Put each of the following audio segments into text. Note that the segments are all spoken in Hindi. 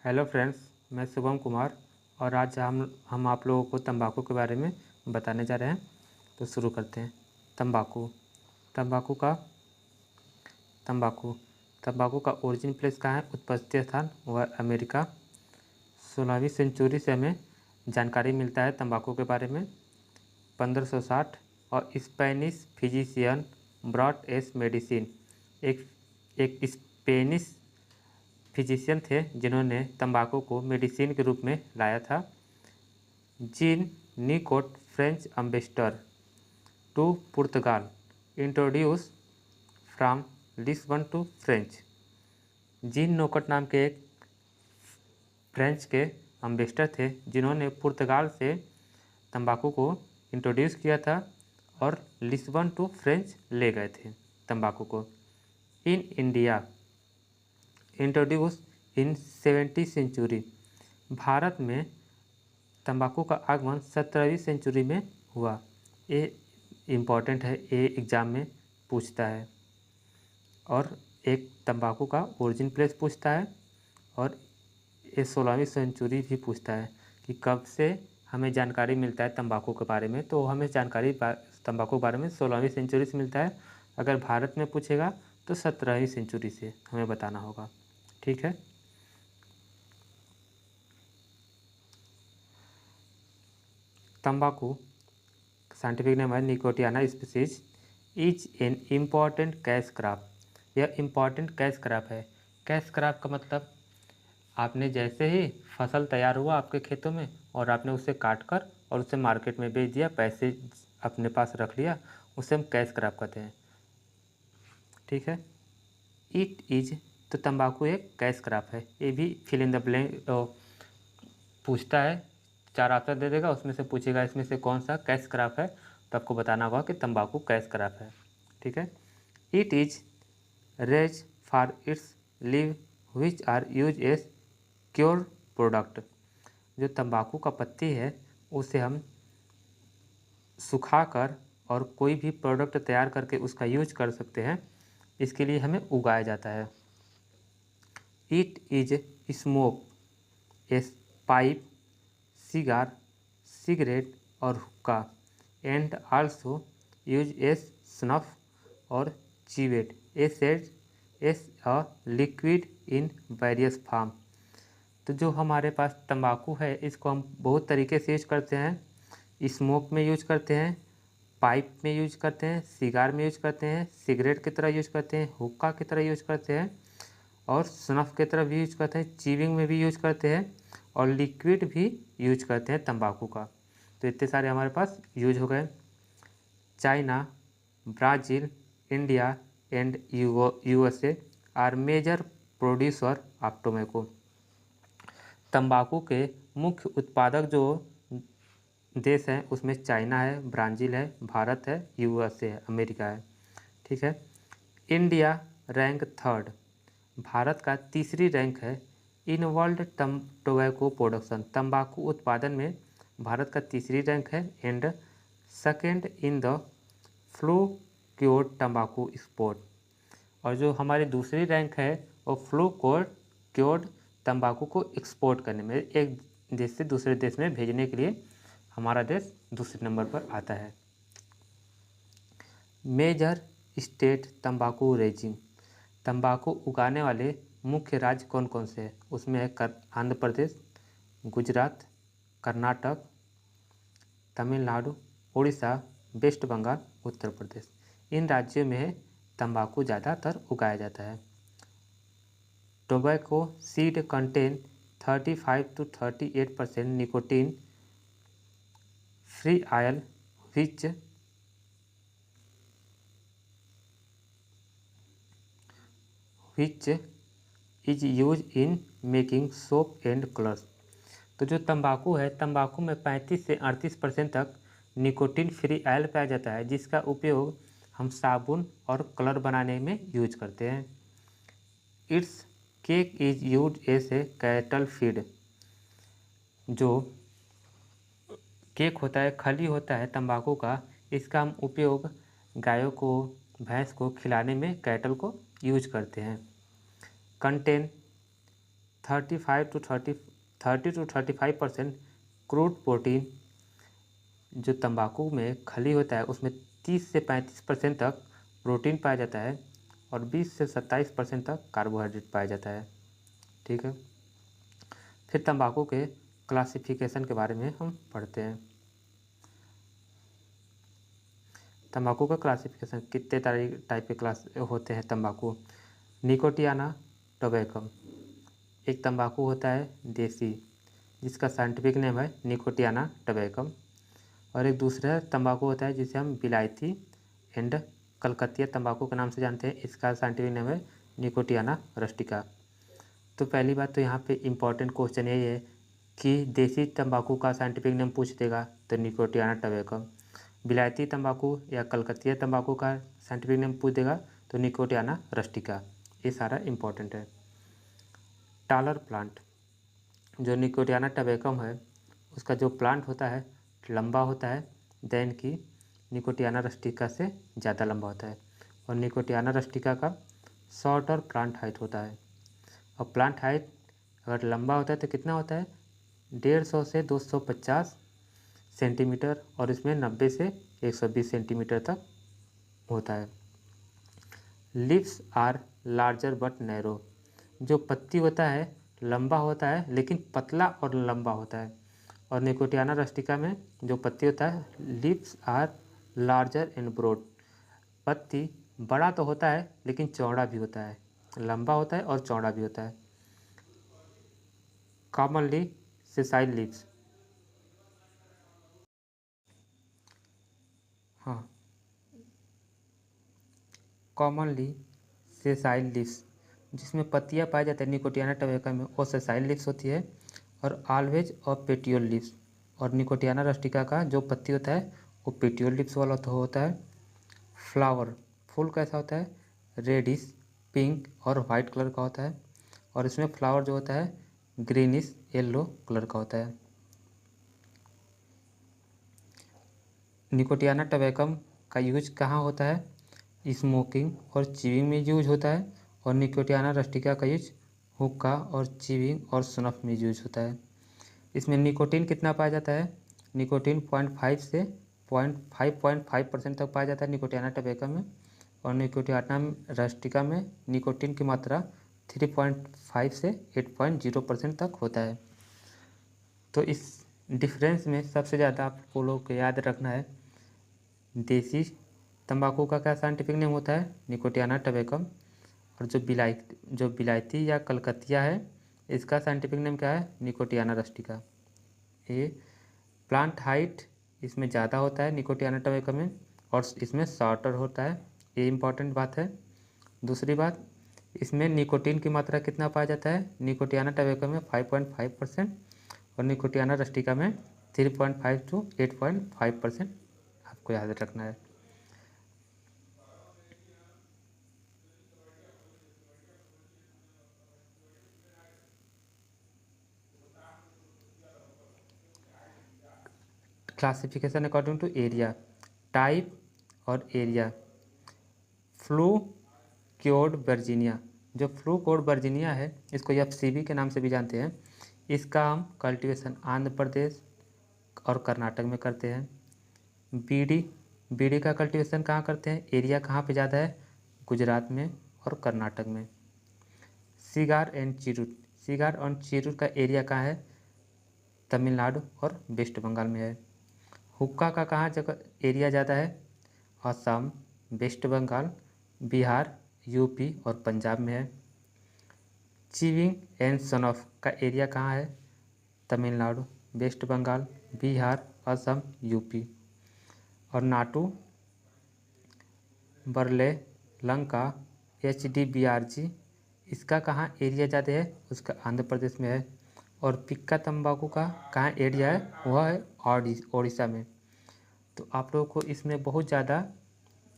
हेलो फ्रेंड्स, मैं शुभम कुमार और आज हम आप लोगों को तंबाकू के बारे में बताने जा रहे हैं। तो शुरू करते हैं। तंबाकू तंबाकू का तंबाकू तंबाकू का ओरिजिन प्लेस कहाँ है? उत्पत्ति स्थान वह अमेरिका। 16वीं सेंचुरी से हमें जानकारी मिलता है तंबाकू के बारे में। 1560 और Spanish physician brought S medicine, एक एक स्पेनिश फिजिशियन थे जिन्होंने तंबाकू को मेडिसिन के रूप में लाया था। Jean Nicot, French ambassador to Portugal, introduce from Lisbon to French. Jean Nicot नाम के एक फ्रेंच के एम्बेसडर थे जिन्होंने पुर्तगाल से तंबाकू को इंट्रोड्यूस किया था और लिस्बन टू फ्रेंच ले गए थे तंबाकू को। इन इंडिया इंट्रोड्यूस इन 17वीं सेंचुरी, भारत में तंबाकू का आगमन 17वीं सेंचुरी में हुआ। ये इम्पॉर्टेंट है, ये एग्ज़ाम में पूछता है। और एक तंबाकू का ओरिजिन प्लेस पूछता है और ये 16वीं सेंचुरी भी पूछता है कि कब से हमें जानकारी मिलता है तंबाकू के बारे में। तो हमें जानकारी तंबाकू के बारे में 16वीं सेंचुरी से मिलता है। अगर भारत में पूछेगा तो 17वीं सेंचुरी से हमें बताना होगा। ठीक है। तंबाकू साइंटिफिक नेम है Nicotiana species, is an important cash crop. यह इम्पॉर्टेंट कैश क्रॉप है। कैश क्रॉप का मतलब आपने जैसे ही फसल तैयार हुआ आपके खेतों में और आपने उसे काट कर और उसे मार्केट में बेच दिया, पैसे अपने पास रख लिया, उसे हम कैश क्रॉप कहते हैं। ठीक है। इट इज, तो तंबाकू एक कैश क्रॉप है। ये भी फिल इन द ब्लैंक पूछता है, 4 ऑप्शन दे देगा, उसमें से पूछेगा इसमें से कौन सा कैश क्रॉप है, तो आपको बताना होगा कि तंबाकू कैश क्रॉप है। ठीक है। It is raise for its leave which are use as cure product. जो तंबाकू का पत्ती है उसे हम सुखाकर और कोई भी प्रोडक्ट तैयार करके उसका यूज कर सकते हैं, इसके लिए हमें उगाया जाता है। It is smoke as pipe, cigar, cigarette और hookah, and also use as snuff और chewed used as a liquid in various form. तो जो हमारे पास तंबाकू है इसको हम बहुत तरीके से यूज करते हैं। स्मोक में यूज करते हैं, पाइप में यूज करते हैं, सिगार में यूज करते हैं, सिगरेट की तरह यूज करते हैं, हुक्का की तरह यूज करते हैं और स्नफ की तरह भी यूज करते हैं, चीविंग में भी यूज करते हैं और लिक्विड भी यूज करते हैं तंबाकू का। तो इतने सारे हमारे पास यूज हो गए। China, Brazil, India and USA are major producer of tobacco. तंबाकू के मुख्य उत्पादक जो देश हैं उसमें चाइना है, ब्राज़ील है, भारत है, यूएसए है, अमेरिका है। ठीक है। इंडिया रैंक 3rd, भारत का तीसरी रैंक है इन वर्ल्ड टोबैको प्रोडक्शन। तंबाकू उत्पादन में भारत का तीसरी रैंक है and second in the flu cured तंबाकू एक्सपोर्ट। और जो हमारी दूसरी रैंक है वो फ्लू क्योर्ड तंबाकू को एक्सपोर्ट करने में, एक देश से दूसरे देश में भेजने के लिए हमारा देश दूसरे नंबर पर आता है। मेजर स्टेट तंबाकू रेजिंग, तंबाकू उगाने वाले मुख्य राज्य कौन कौन से हैं? उसमें है आंध्र प्रदेश, गुजरात, कर्नाटक, तमिलनाडु, उड़ीसा, वेस्ट बंगाल, उत्तर प्रदेश। इन राज्यों में तंबाकू ज़्यादातर उगाया जाता है। Tobacco seed contain 35 to 38% nicotine free oil which is use in making soap and colours. तो जो तंबाकू है, तंबाकू में 35 से 38% तक निकोटीन फ्री ऑयल पाया जाता है जिसका उपयोग हम साबुन और कलर बनाने में यूज करते हैं। Its cake is use as a cattle feed. जो केक होता है, खली होता है तंबाकू का, इसका हम उपयोग गायों को, भैंस को खिलाने में कैटल को यूज करते हैं। कंटेन 30 to 35% क्रूड प्रोटीन जो तंबाकू में खली होता है उसमें 30 से 35% तक प्रोटीन पाया जाता है और 20 से 27% तक कार्बोहाइड्रेट पाया जाता है। ठीक है, फिर तंबाकू के क्लासिफिकेशन के बारे में हम पढ़ते हैं। तंबाकू का क्लासिफिकेशन कितने टाइप के क्लास होते हैं तंबाकू। निकोटियाना टोबैकम, एक तंबाकू होता है देसी जिसका साइंटिफिक नेम है निकोटियाना टोबैकम, और एक दूसरा तंबाकू होता है जिसे हम विलायती एंड कलकतिया तंबाकू के नाम से जानते हैं, इसका साइंटिफिक नेम है निकोटियाना रस्टिका। तो पहली बात तो यहाँ पे इम्पॉर्टेंट क्वेश्चन यही है कि देसी तंबाकू का साइंटिफिक नेम पूछ देगा तो निकोटियाना टोबैकम, विलायती तंबाकू या कलकतिया तंबाकू का साइंटिफिक नेम पूछ देगा तो निकोटियाना रस्टिका। ये सारा इम्पॉर्टेंट है। टालर प्लांट, जो निकोटियाना टोबैकम है उसका जो प्लांट होता है लंबा होता है देन की निकोटियाना रस्टिका से ज़्यादा लंबा होता है, और निकोटियाना रस्टिका का शॉर्टर प्लांट हाइट होता है। और प्लांट हाइट अगर लंबा होता है तो कितना होता है 150 से 250 सेंटीमीटर, और इसमें 90 से 120 सेंटीमीटर तक होता है। Leaves are larger but narrow, जो पत्ती होता है लंबा होता है लेकिन पतला और लंबा होता है, और निकोटियाना रस्टिका में जो पत्ती होता है leaves are larger and broad, पत्ती बड़ा तो होता है लेकिन चौड़ा भी होता है, लंबा होता है और चौड़ा भी होता है। कॉमनली सेसाइल लिप्स, हाँ कॉमनली सेसाइल लिप्स जिसमें पत्तियां पाई जाती है निकोटियाना टोबैकम में वो सेसाइल लिप्स होती है, और ऑलवेज और पेटियोल लिप्स, और निकोटियाना रस्टिका का जो पत्ती होता है वो पेटियोल लिप्स वाला तो होता है। फ्लावर, फूल कैसा होता है रेडिश पिंक और वाइट कलर का होता है, और इसमें फ्लावर जो होता है ग्रीनिश येलो कलर का होता है। निकोटियाना टोबैकम का यूज कहाँ होता है स्मोकिंग और चीविंग में यूज होता है, और निकोटियाना रस्टिका का यूज हुक्का और चीविंग और स्नफ में यूज होता है। इसमें निकोटीन कितना पाया जाता है निकोटीन 0.5 से 0.5% तक पाया जाता है निकोटियाना टोबैकम में, और निकोटियाना रस्टिका में निकोटीन की मात्रा 3.5 से 8.0% तक होता है। तो इस डिफरेंस में सबसे ज़्यादा आपको लोग को याद रखना है देसी तंबाकू का क्या साइंटिफिक नेम होता है निकोटियाना टोबैकम, और जो विलायती या कलकतिया है इसका साइंटिफिक नेम क्या है निकोटियाना रस्टिका। ये प्लांट हाइट इसमें ज़्यादा होता है निकोटियाना टोबैकम में, और इसमें शॉर्टर होता है, ये इंपॉर्टेंट बात है। दूसरी बात इसमें निकोटीन की मात्रा कितना पाया जाता है निकोटियाना टोबैकम में 5.5% और निकोटियाना रस्टिका में 3.5 to 8.5% आपको याद रखना है। Classification according to area, type और एरिया। फ्लू क्योर्ड वर्जीनिया, जो फ्लू कोड वर्जीनिया है इसको FCV के नाम से भी जानते हैं, इसका हम कल्टीवेशन आंध्र प्रदेश और कर्नाटक में करते हैं। बीड़ी, बीड़ी का कल्टीवेशन कहाँ करते हैं एरिया कहाँ पे ज़्यादा है गुजरात में और कर्नाटक में। सिगार एंड चिरूट, सिगार और चिरूट का एरिया कहाँ है तमिलनाडु और वेस्ट बंगाल में है। हुक्का का कहाँ जगह एरिया ज़्यादा है असम वेस्ट बंगाल बिहार यूपी और पंजाब में है। चीविंग एंड सनफ का एरिया कहाँ है तमिलनाडु वेस्ट बंगाल बिहार असम यूपी। और नाटू बरले लंका HDBRG इसका कहाँ एरिया ज़्यादा है उसका आंध्र प्रदेश में है। और पिक्का तंबाकू का कहाँ एरिया है वह है ओडिशा में। तो आप लोगों को इसमें बहुत ज़्यादा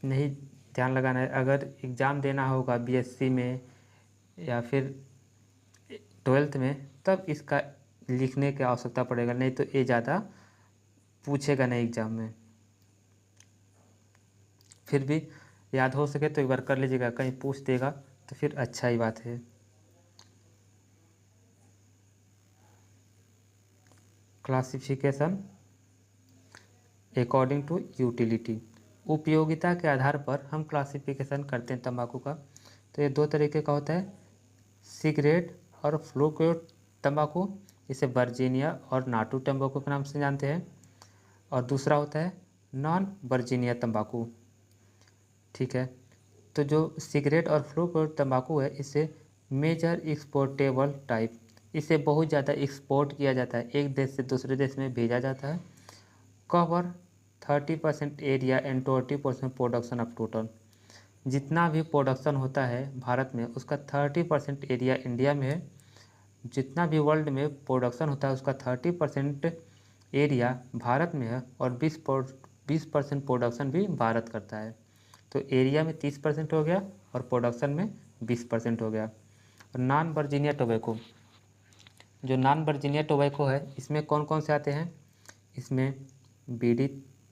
नहीं ध्यान लगाना है, अगर एग्ज़ाम देना होगा BSc में या फिर 12th में तब इसका लिखने की आवश्यकता पड़ेगा, नहीं तो ये ज़्यादा पूछेगा नहीं एग्ज़ाम में। फिर भी याद हो सके तो एक बार कर लीजिएगा, कहीं पूछ देगा तो फिर अच्छा ही बात है। क्लासिफिकेशन अकॉर्डिंग टू यूटिलिटी, उपयोगिता के आधार पर हम क्लासिफिकेशन करते हैं तंबाकू का। तो ये दो तरीके का होता है, सिगरेट और फ्लूक्योर तंबाकू, इसे वर्जीनिया और नाटू तंबाकू के नाम से जानते हैं। और दूसरा होता है नॉन वर्जीनिया तंबाकू। ठीक है, तो जो सिगरेट और फ्लूक्योर तंबाकू है, इसे मेजर एक्सपोर्टेबल टाइप, इसे बहुत ज़्यादा एक्सपोर्ट किया जाता है, एक देश से दूसरे देश में भेजा जाता है। Cover 30% area and 20% production of total, जितना भी प्रोडक्शन होता है भारत में उसका 30% एरिया इंडिया में है, जितना भी वर्ल्ड में प्रोडक्शन होता है उसका 30% एरिया भारत में है, और 20% प्रोडक्शन भी भारत करता है। तो एरिया में 30% हो गया और प्रोडक्शन में 20% हो गया। और नॉन वर्जीनिया टोबैको, जो नॉन वर्जीनिया टोबैको है, इसमें कौन कौन से आते हैं, इसमें बीड़ी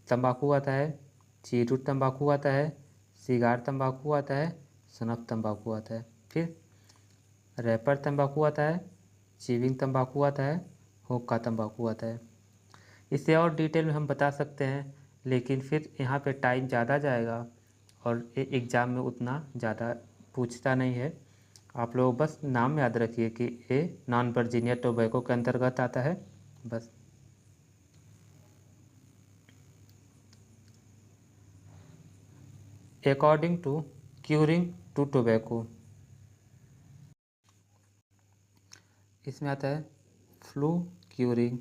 तंबाकू आता है, चीरूट तंबाकू आता है, सिगार तंबाकू आता है, स्नफ तंबाकू आता है, फिर रैपर तंबाकू आता है, च्युइंग तंबाकू आता है, हुक्का तंबाकू आता है। इससे और डिटेल में हम बता सकते हैं, लेकिन फिर यहाँ पे टाइम ज़्यादा जाएगा और एग्ज़ाम में उतना ज़्यादा पूछता नहीं है। आप लोग बस नाम याद रखिए कि ये नॉन वर्जीनिया टोबैको के अंतर्गत आता है, बस। According to curing to tobacco, इसमें आता है फ्लू क्यूरिंग,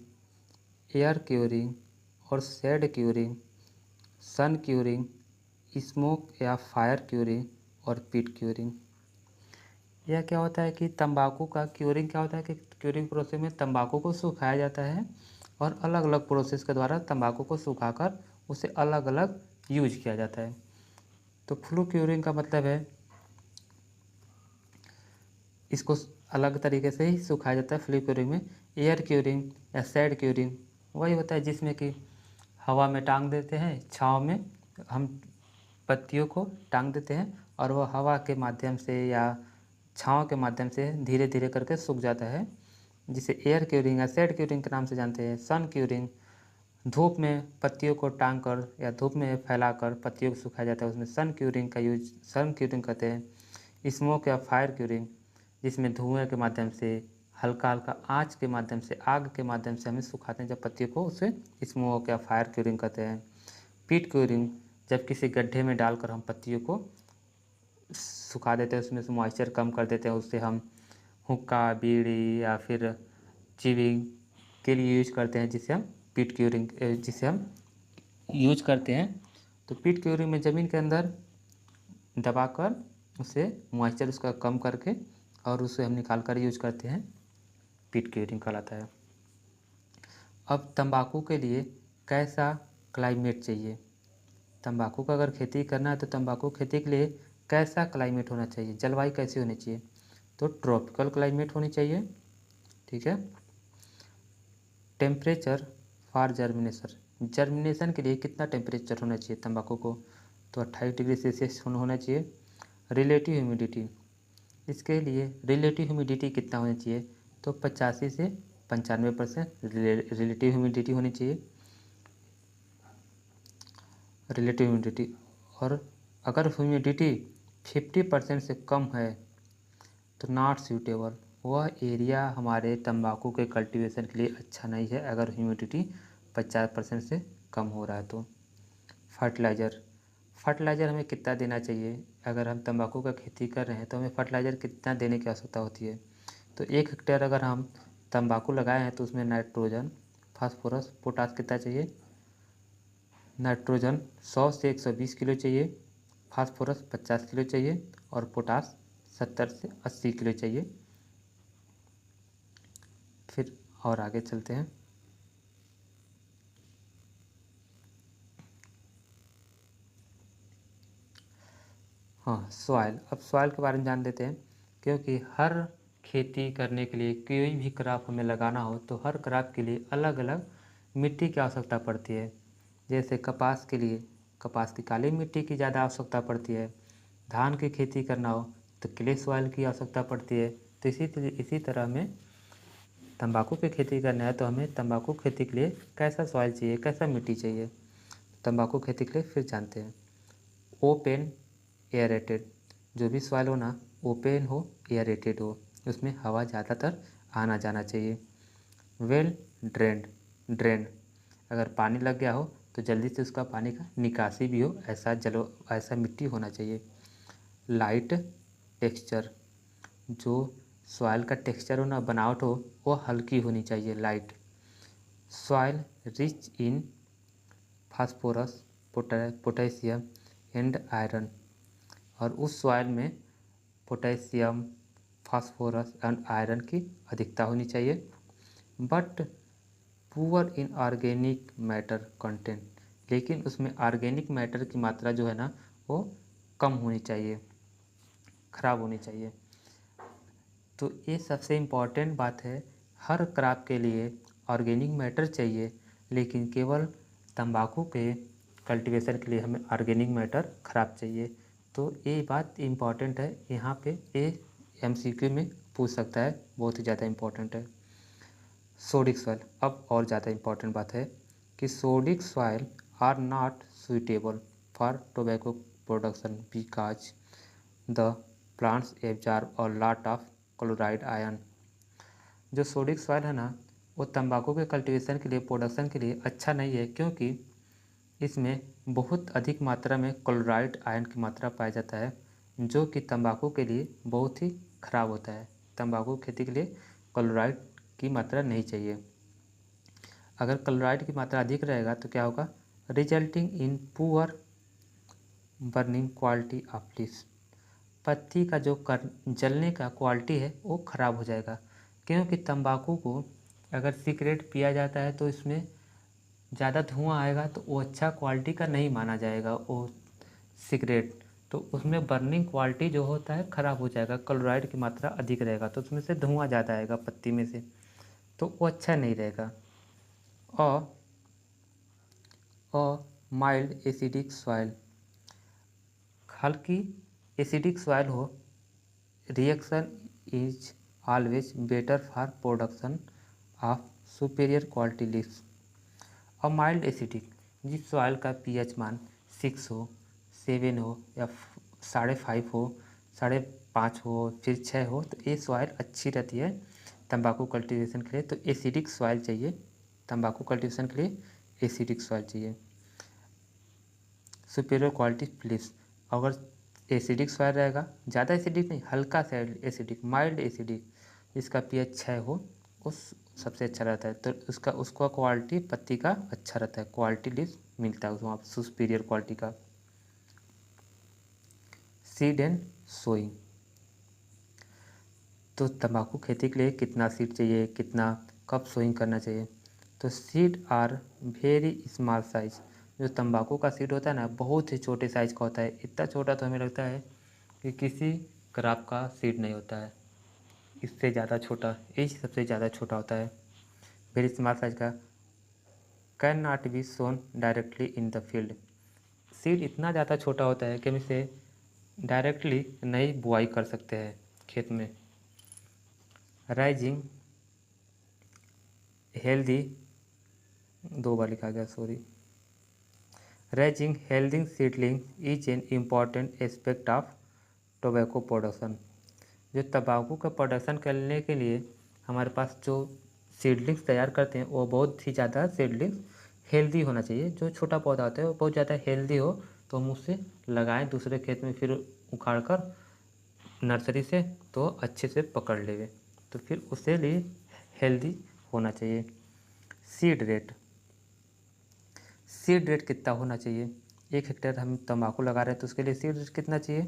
एयर क्यूरिंग और shade curing, sun curing, smoke या फायर क्यूरिंग और पिट क्यूरिंग। यह क्या होता है कि तंबाकू का क्यूरिंग क्या होता है कि क्यूरिंग प्रोसेस में तंबाकू को सुखाया जाता है और अलग अलग प्रोसेस के द्वारा तंबाकू को सुखाकर उसे अलग अलग यूज किया जाता है। तो फ्लू क्यूरिंग का मतलब है इसको अलग तरीके से ही सुखाया जाता है फ्लू क्यूरिंग में। एयर क्यूरिंग या शेड क्यूरिंग वही होता है जिसमें कि हवा में टांग देते हैं, छाँव में हम पत्तियों को टांग देते हैं और वह हवा के माध्यम से या छाँव के माध्यम से धीरे धीरे करके सूख जाता है, जिसे एयर क्यूरिंग या शेड क्यूरिंग के नाम से जानते हैं। सन क्यूरिंग, धूप में पत्तियों को टांग कर या धूप में फैलाकर पत्तियों को सुखाया जाता है, उसमें सन क्यूरिंग का यूज सन क्यूरिंग कहते हैं। स्मोक या फायर क्यूरिंग, जिसमें धुएं के माध्यम से हल्का हल्का आँच के माध्यम से आग के माध्यम से हमें सुखाते हैं जब पत्तियों को, उसे स्मोक या फायर क्यूरिंग कहते हैं। पीट क्यूरिंग, जब किसी गड्ढे में डालकर हम पत्तियों को सुखा देते हैं, उसमें से मॉइस्चर कम कर देते हैं, उससे हम हुक्का, बीड़ी या फिर च्युइंग के लिए यूज करते हैं, जिसे हम पीट क्यूरिंग जिसे हम यूज करते हैं। तो पीट क्यूरिंग में ज़मीन के अंदर दबाकर उसे मॉइस्चर उसका कम करके और उसे हम निकाल कर यूज करते हैं, पीट क्यूरिंग कहलाता है। अब तंबाकू के लिए कैसा क्लाइमेट चाहिए, तंबाकू का अगर खेती करना है तो तंबाकू खेती के लिए कैसा क्लाइमेट होना चाहिए, जलवायु कैसी होनी चाहिए, तो ट्रॉपिकल क्लाइमेट होनी चाहिए। ठीक है। टेम्परेचर फॉर जर्मिनेशन के लिए कितना टेम्परेचर होना चाहिए तंबाकू को, तो 28 डिग्री सेल्सियस होना चाहिए। रिलेटिव ह्यूमिडिटी, इसके लिए रिलेटिव ह्यूमिडिटी कितना होना चाहिए, तो 85 से 95% रिलेटिव ह्यूमिडिटी होनी चाहिए, रिलेटिव ह्यूमिडिटी। और अगर ह्यूमिडिटी 50% से कम है तो नॉट सूटेबल, वह एरिया हमारे तंबाकू के कल्टीवेशन के लिए अच्छा नहीं है अगर ह्यूमिडिटी 50% से कम हो रहा है तो। फर्टिलाइज़र हमें कितना देना चाहिए, अगर हम तंबाकू का खेती कर रहे हैं तो हमें फर्टिलाइज़र कितना देने की आवश्यकता होती है, तो 1 हेक्टेयर अगर हम तंबाकू लगाए हैं तो उसमें नाइट्रोजन, फास्फोरस, पोटास कितना चाहिए, नाइट्रोजन 100 से 120 किलो चाहिए, फास्फोरस 50 किलो चाहिए और पोटास 70 से 80 किलो चाहिए। फिर और आगे चलते हैं। हाँ, सॉइल, अब सॉइल के बारे में जान लेते हैं, क्योंकि हर खेती करने के लिए कोई भी क्रॉप हमें लगाना हो तो हर क्रॉप के लिए अलग अलग मिट्टी की आवश्यकता पड़ती है। जैसे कपास के लिए कपास की काली मिट्टी की ज़्यादा आवश्यकता पड़ती है, धान की खेती करना हो तो क्ले सॉइल की आवश्यकता पड़ती है। तो इसी तरह में तंबाकू की खेती करना है तो हमें तंबाकू खेती के लिए कैसा सॉइल चाहिए, कैसा मिट्टी चाहिए। तंबाकू खेती के लिए फिर जानते हैं, ओपन एयरेटेड, जो भी सॉइल हो ना ओपन हो, एयरेटेड हो, उसमें हवा ज़्यादातर आना जाना चाहिए। वेल ड्रेन्ड, अगर पानी लग गया हो तो जल्दी से उसका पानी का निकासी भी हो, ऐसा मिट्टी होना चाहिए। लाइट टेक्सचर, जो सॉइल का टेक्सचर हो ना, बनावट हो, वो हल्की होनी चाहिए, light. Soil rich in phosphorus, potassium and iron, और उस सॉइल में पोटेशियम, फास्फोरस एंड आयरन की अधिकता होनी चाहिए। But poor in organic matter content, लेकिन उसमें ऑर्गेनिक मैटर की मात्रा जो है ना वो कम होनी चाहिए, खराब होनी चाहिए। तो ये सबसे इम्पॉर्टेंट बात है, हर क्रॉप के लिए ऑर्गेनिक मैटर चाहिए, लेकिन केवल तंबाकू के कल्टीवेशन के लिए हमें ऑर्गेनिक मैटर खराब चाहिए। तो ये बात इम्पॉर्टेंट है, यहाँ पे ये MCQ में पूछ सकता है, बहुत ही ज़्यादा इम्पॉर्टेंट है। सोडिक सॉइल, अब और ज़्यादा इम्पॉर्टेंट बात है कि sodic soil are not suitable for tobacco production because the plants absorb a lot of chloride ion. जो सोडिक सॉइल है ना वो तंबाकू के कल्टीवेशन के लिए, प्रोडक्शन के लिए अच्छा नहीं है, क्योंकि इसमें बहुत अधिक मात्रा में क्लोराइड आयन की मात्रा पाया जाता है, जो कि तंबाकू के लिए बहुत ही खराब होता है। तंबाकू खेती के लिए क्लोराइड की मात्रा नहीं चाहिए। अगर क्लोराइड की मात्रा अधिक रहेगा तो क्या होगा, resulting in poor burning quality of leaves, पत्ती का जो जलने का क्वालिटी है वो ख़राब हो जाएगा। क्योंकि तंबाकू को अगर सिगरेट पिया जाता है तो इसमें ज़्यादा धुआं आएगा, तो वो अच्छा क्वालिटी का नहीं माना जाएगा वो सिगरेट, तो उसमें बर्निंग क्वालिटी जो होता है ख़राब हो जाएगा। क्लोराइड की मात्रा अधिक रहेगा तो उसमें से धुआं ज़्यादा आएगा पत्ती में से, तो वो अच्छा नहीं रहेगा। और माइल्ड एसिडिक सॉइल, हल्की एसिडिक सॉइल हो, reaction is always better for production of superior quality leaves. और माइल्ड एसिडिक, जिस सॉइल का pH मान 6 हो, 7 हो, या 5.5 हो, 5.5 हो, फिर 6 हो, तो ये सॉइल अच्छी रहती है तंबाकू कल्टीवेशन के लिए। तो एसिडिक सॉइल चाहिए, तंबाकू कल्टीवेशन के लिए एसिडिक सॉइल चाहिए। सुपीरियर क्वालिटी लीव्स, अगर एसिडिक सॉइल रहेगा, ज़्यादा एसिडिक नहीं, हल्का सा एसिडिक, माइल्ड एसिडिक, जिसका pH 6 हो, उस सबसे अच्छा रहता है। तो उसका क्वालिटी पत्ती का अच्छा रहता है, क्वालिटी लीव्स मिलता है वहाँ सुपीरियर क्वालिटी का। सीड एंड सोइंग, तो तंबाकू खेती के लिए कितना सीड चाहिए, कितना कब सोइंग करना चाहिए। तो seed are very small size, जो तंबाकू का सीड होता है ना बहुत ही छोटे साइज़ का होता है, इतना छोटा तो हमें लगता है कि किसी क्रॉप का सीड नहीं होता है, इससे ज़्यादा छोटा, यही सबसे ज़्यादा छोटा होता है, वेरी स्मॉल साइज का। Can not be sown directly in the field, seed इतना ज़्यादा छोटा होता है कि हम इसे डायरेक्टली नहीं बुआई कर सकते हैं खेत में। राइजिंग हेल्दी, 2 बार लिखा गया, sorry. Rising healthy seedling is an important aspect of tobacco production, जो तंबाकू का प्रोडक्शन करने के लिए हमारे पास जो सीडलिंग्स तैयार करते हैं वो बहुत ही ज़्यादा सीडलिंग्स हेल्दी होना चाहिए। जो छोटा पौधा होता है वो बहुत ज़्यादा हेल्दी हो तो हम उसे लगाएं दूसरे खेत में, फिर उखाड़ कर नर्सरी से, तो अच्छे से पकड़ लेवे, तो फिर उसे लिए हेल्दी होना चाहिए। सीड रेट, सीड रेट कितना होना चाहिए, 1 हेक्टेयर हम तंबाकू लगा रहे हैं तो उसके लिए सीड रेट कितना चाहिए,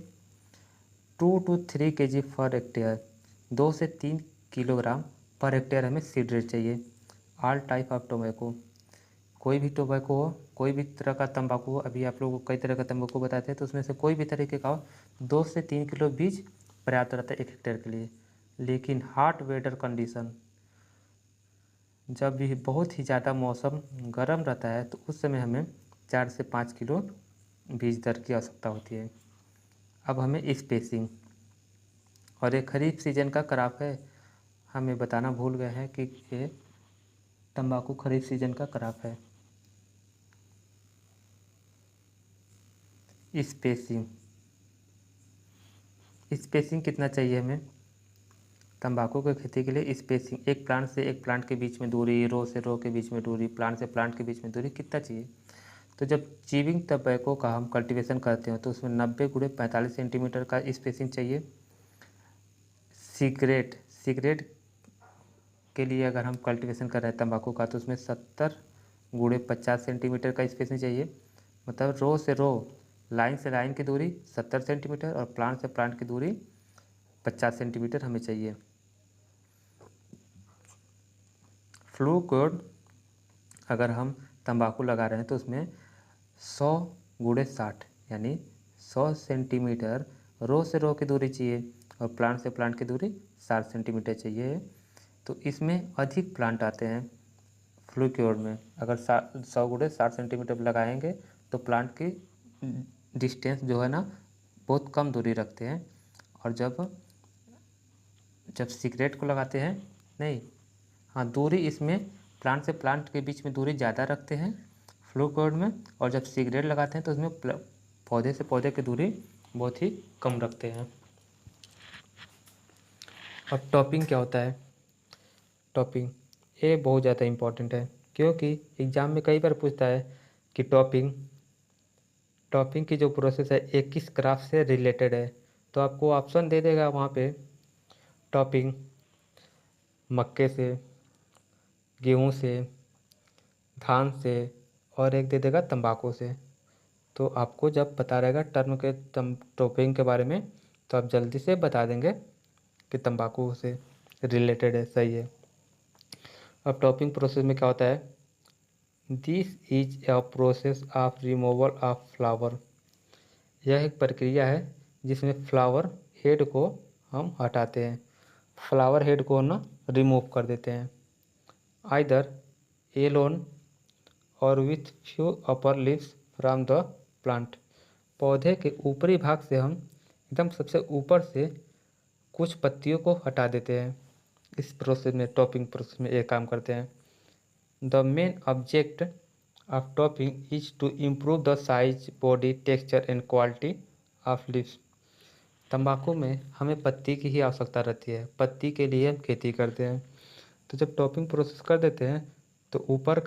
2 to 3 kg पर हेक्टेयर, 2 से 3 किलोग्राम पर हेक्टेयर हमें सीड रेट चाहिए। ऑल टाइप ऑफ टोबैको, कोई भी टोबैको हो, कोई भी तरह का तंबाकू हो, अभी आप लोगों को कई तरह का तंबाकू बताते हैं, तो उसमें से कोई भी तरीके का हो, 2 से 3 किलो बीज पर्याप्त रहता है 1 हेक्टेयर के लिए। लेकिन हॉट वेदर कंडीशन, जब भी बहुत ही ज़्यादा मौसम गर्म रहता है तो उस समय हमें 4 से 5 किलो बीज दर की आवश्यकता होती है। अब हमें स्पेसिंग, और ये खरीफ सीजन का क्रॉप है, हमें बताना भूल गए हैं कि ये तंबाकू खरीफ सीजन का क्रॉप है। स्पेसिंग, स्पेसिंग कितना चाहिए हमें तंबाकू की खेती के लिए? स्पेसिंग, एक प्लांट से एक प्लांट के बीच में दूरी, रो से रो के बीच में दूरी, प्लांट से प्लांट के बीच में दूरी कितना चाहिए? तो जब चीविंग टबैको का हम कल्टीवेशन करते हैं तो उसमें 90 × 45 सेंटीमीटर का स्पेसिंग चाहिए। सिगरेट, सिगरेट के लिए अगर हम कल्टीवेशन कर रहे हैं तंबाकू का तो उसमें 70 × 50 सेंटीमीटर का स्पेसिंग चाहिए। मतलब रो से रो, लाइन से लाइन की दूरी 70 सेंटीमीटर और प्लांट से प्लांट की दूरी 50 सेंटीमीटर हमें चाहिए। फ्लू कोड अगर हम तंबाकू लगा रहे हैं तो उसमें 100 × 60 यानी 100 सेंटीमीटर रो से रो की दूरी चाहिए और प्लांट से प्लांट की दूरी 60 सेंटीमीटर चाहिए। तो इसमें अधिक प्लांट आते हैं फ्लूक्योर में। अगर 100 × 60 सेंटीमीटर लगाएंगे तो प्लांट की डिस्टेंस जो है ना बहुत कम दूरी रखते हैं। और जब सिगरेट को लगाते हैं, नहीं हाँ, दूरी इसमें प्लांट से प्लांट के बीच में दूरी ज़्यादा रखते हैं फ्लूक्योर में। और जब सिगरेट लगाते हैं तो उसमें पौधे से पौधे की दूरी बहुत ही कम रखते हैं। अब टॉपिंग क्या होता है? टॉपिंग ये बहुत ज़्यादा इम्पोर्टेंट है क्योंकि एग्ज़ाम में कई बार पूछता है कि टॉपिंग की जो प्रोसेस है ये किस क्राफ्ट से रिलेटेड है। तो आपको ऑप्शन दे देगा वहाँ पे, टॉपिंग मक्के से, गेहूँ से, धान से और एक दे देगा तंबाकू से। तो आपको जब पता रहेगा टर्म के टॉपिंग के बारे में तो आप जल्दी से बता देंगे कि तंबाकू से रिलेटेड है, सही है। अब टॉपिंग प्रोसेस में क्या होता है? This is a process of removal of flower. यह एक प्रक्रिया है जिसमें फ्लावर हेड को हम हटाते हैं, फ्लावर हेड को ना रिमूव कर देते हैं। आइदर एलोन और with few upper leaves from the plant. पौधे के ऊपरी भाग से हम एकदम सबसे ऊपर से कुछ पत्तियों को हटा देते हैं। इस प्रोसेस में, टॉपिंग प्रोसेस में ये काम करते हैं। The main object of topping is to improve the size, body, texture and quality of leaves. तंबाकू में हमें पत्ती की ही आवश्यकता रहती है, पत्ती के लिए हम खेती करते हैं। तो जब टॉपिंग प्रोसेस कर देते हैं तो ऊपर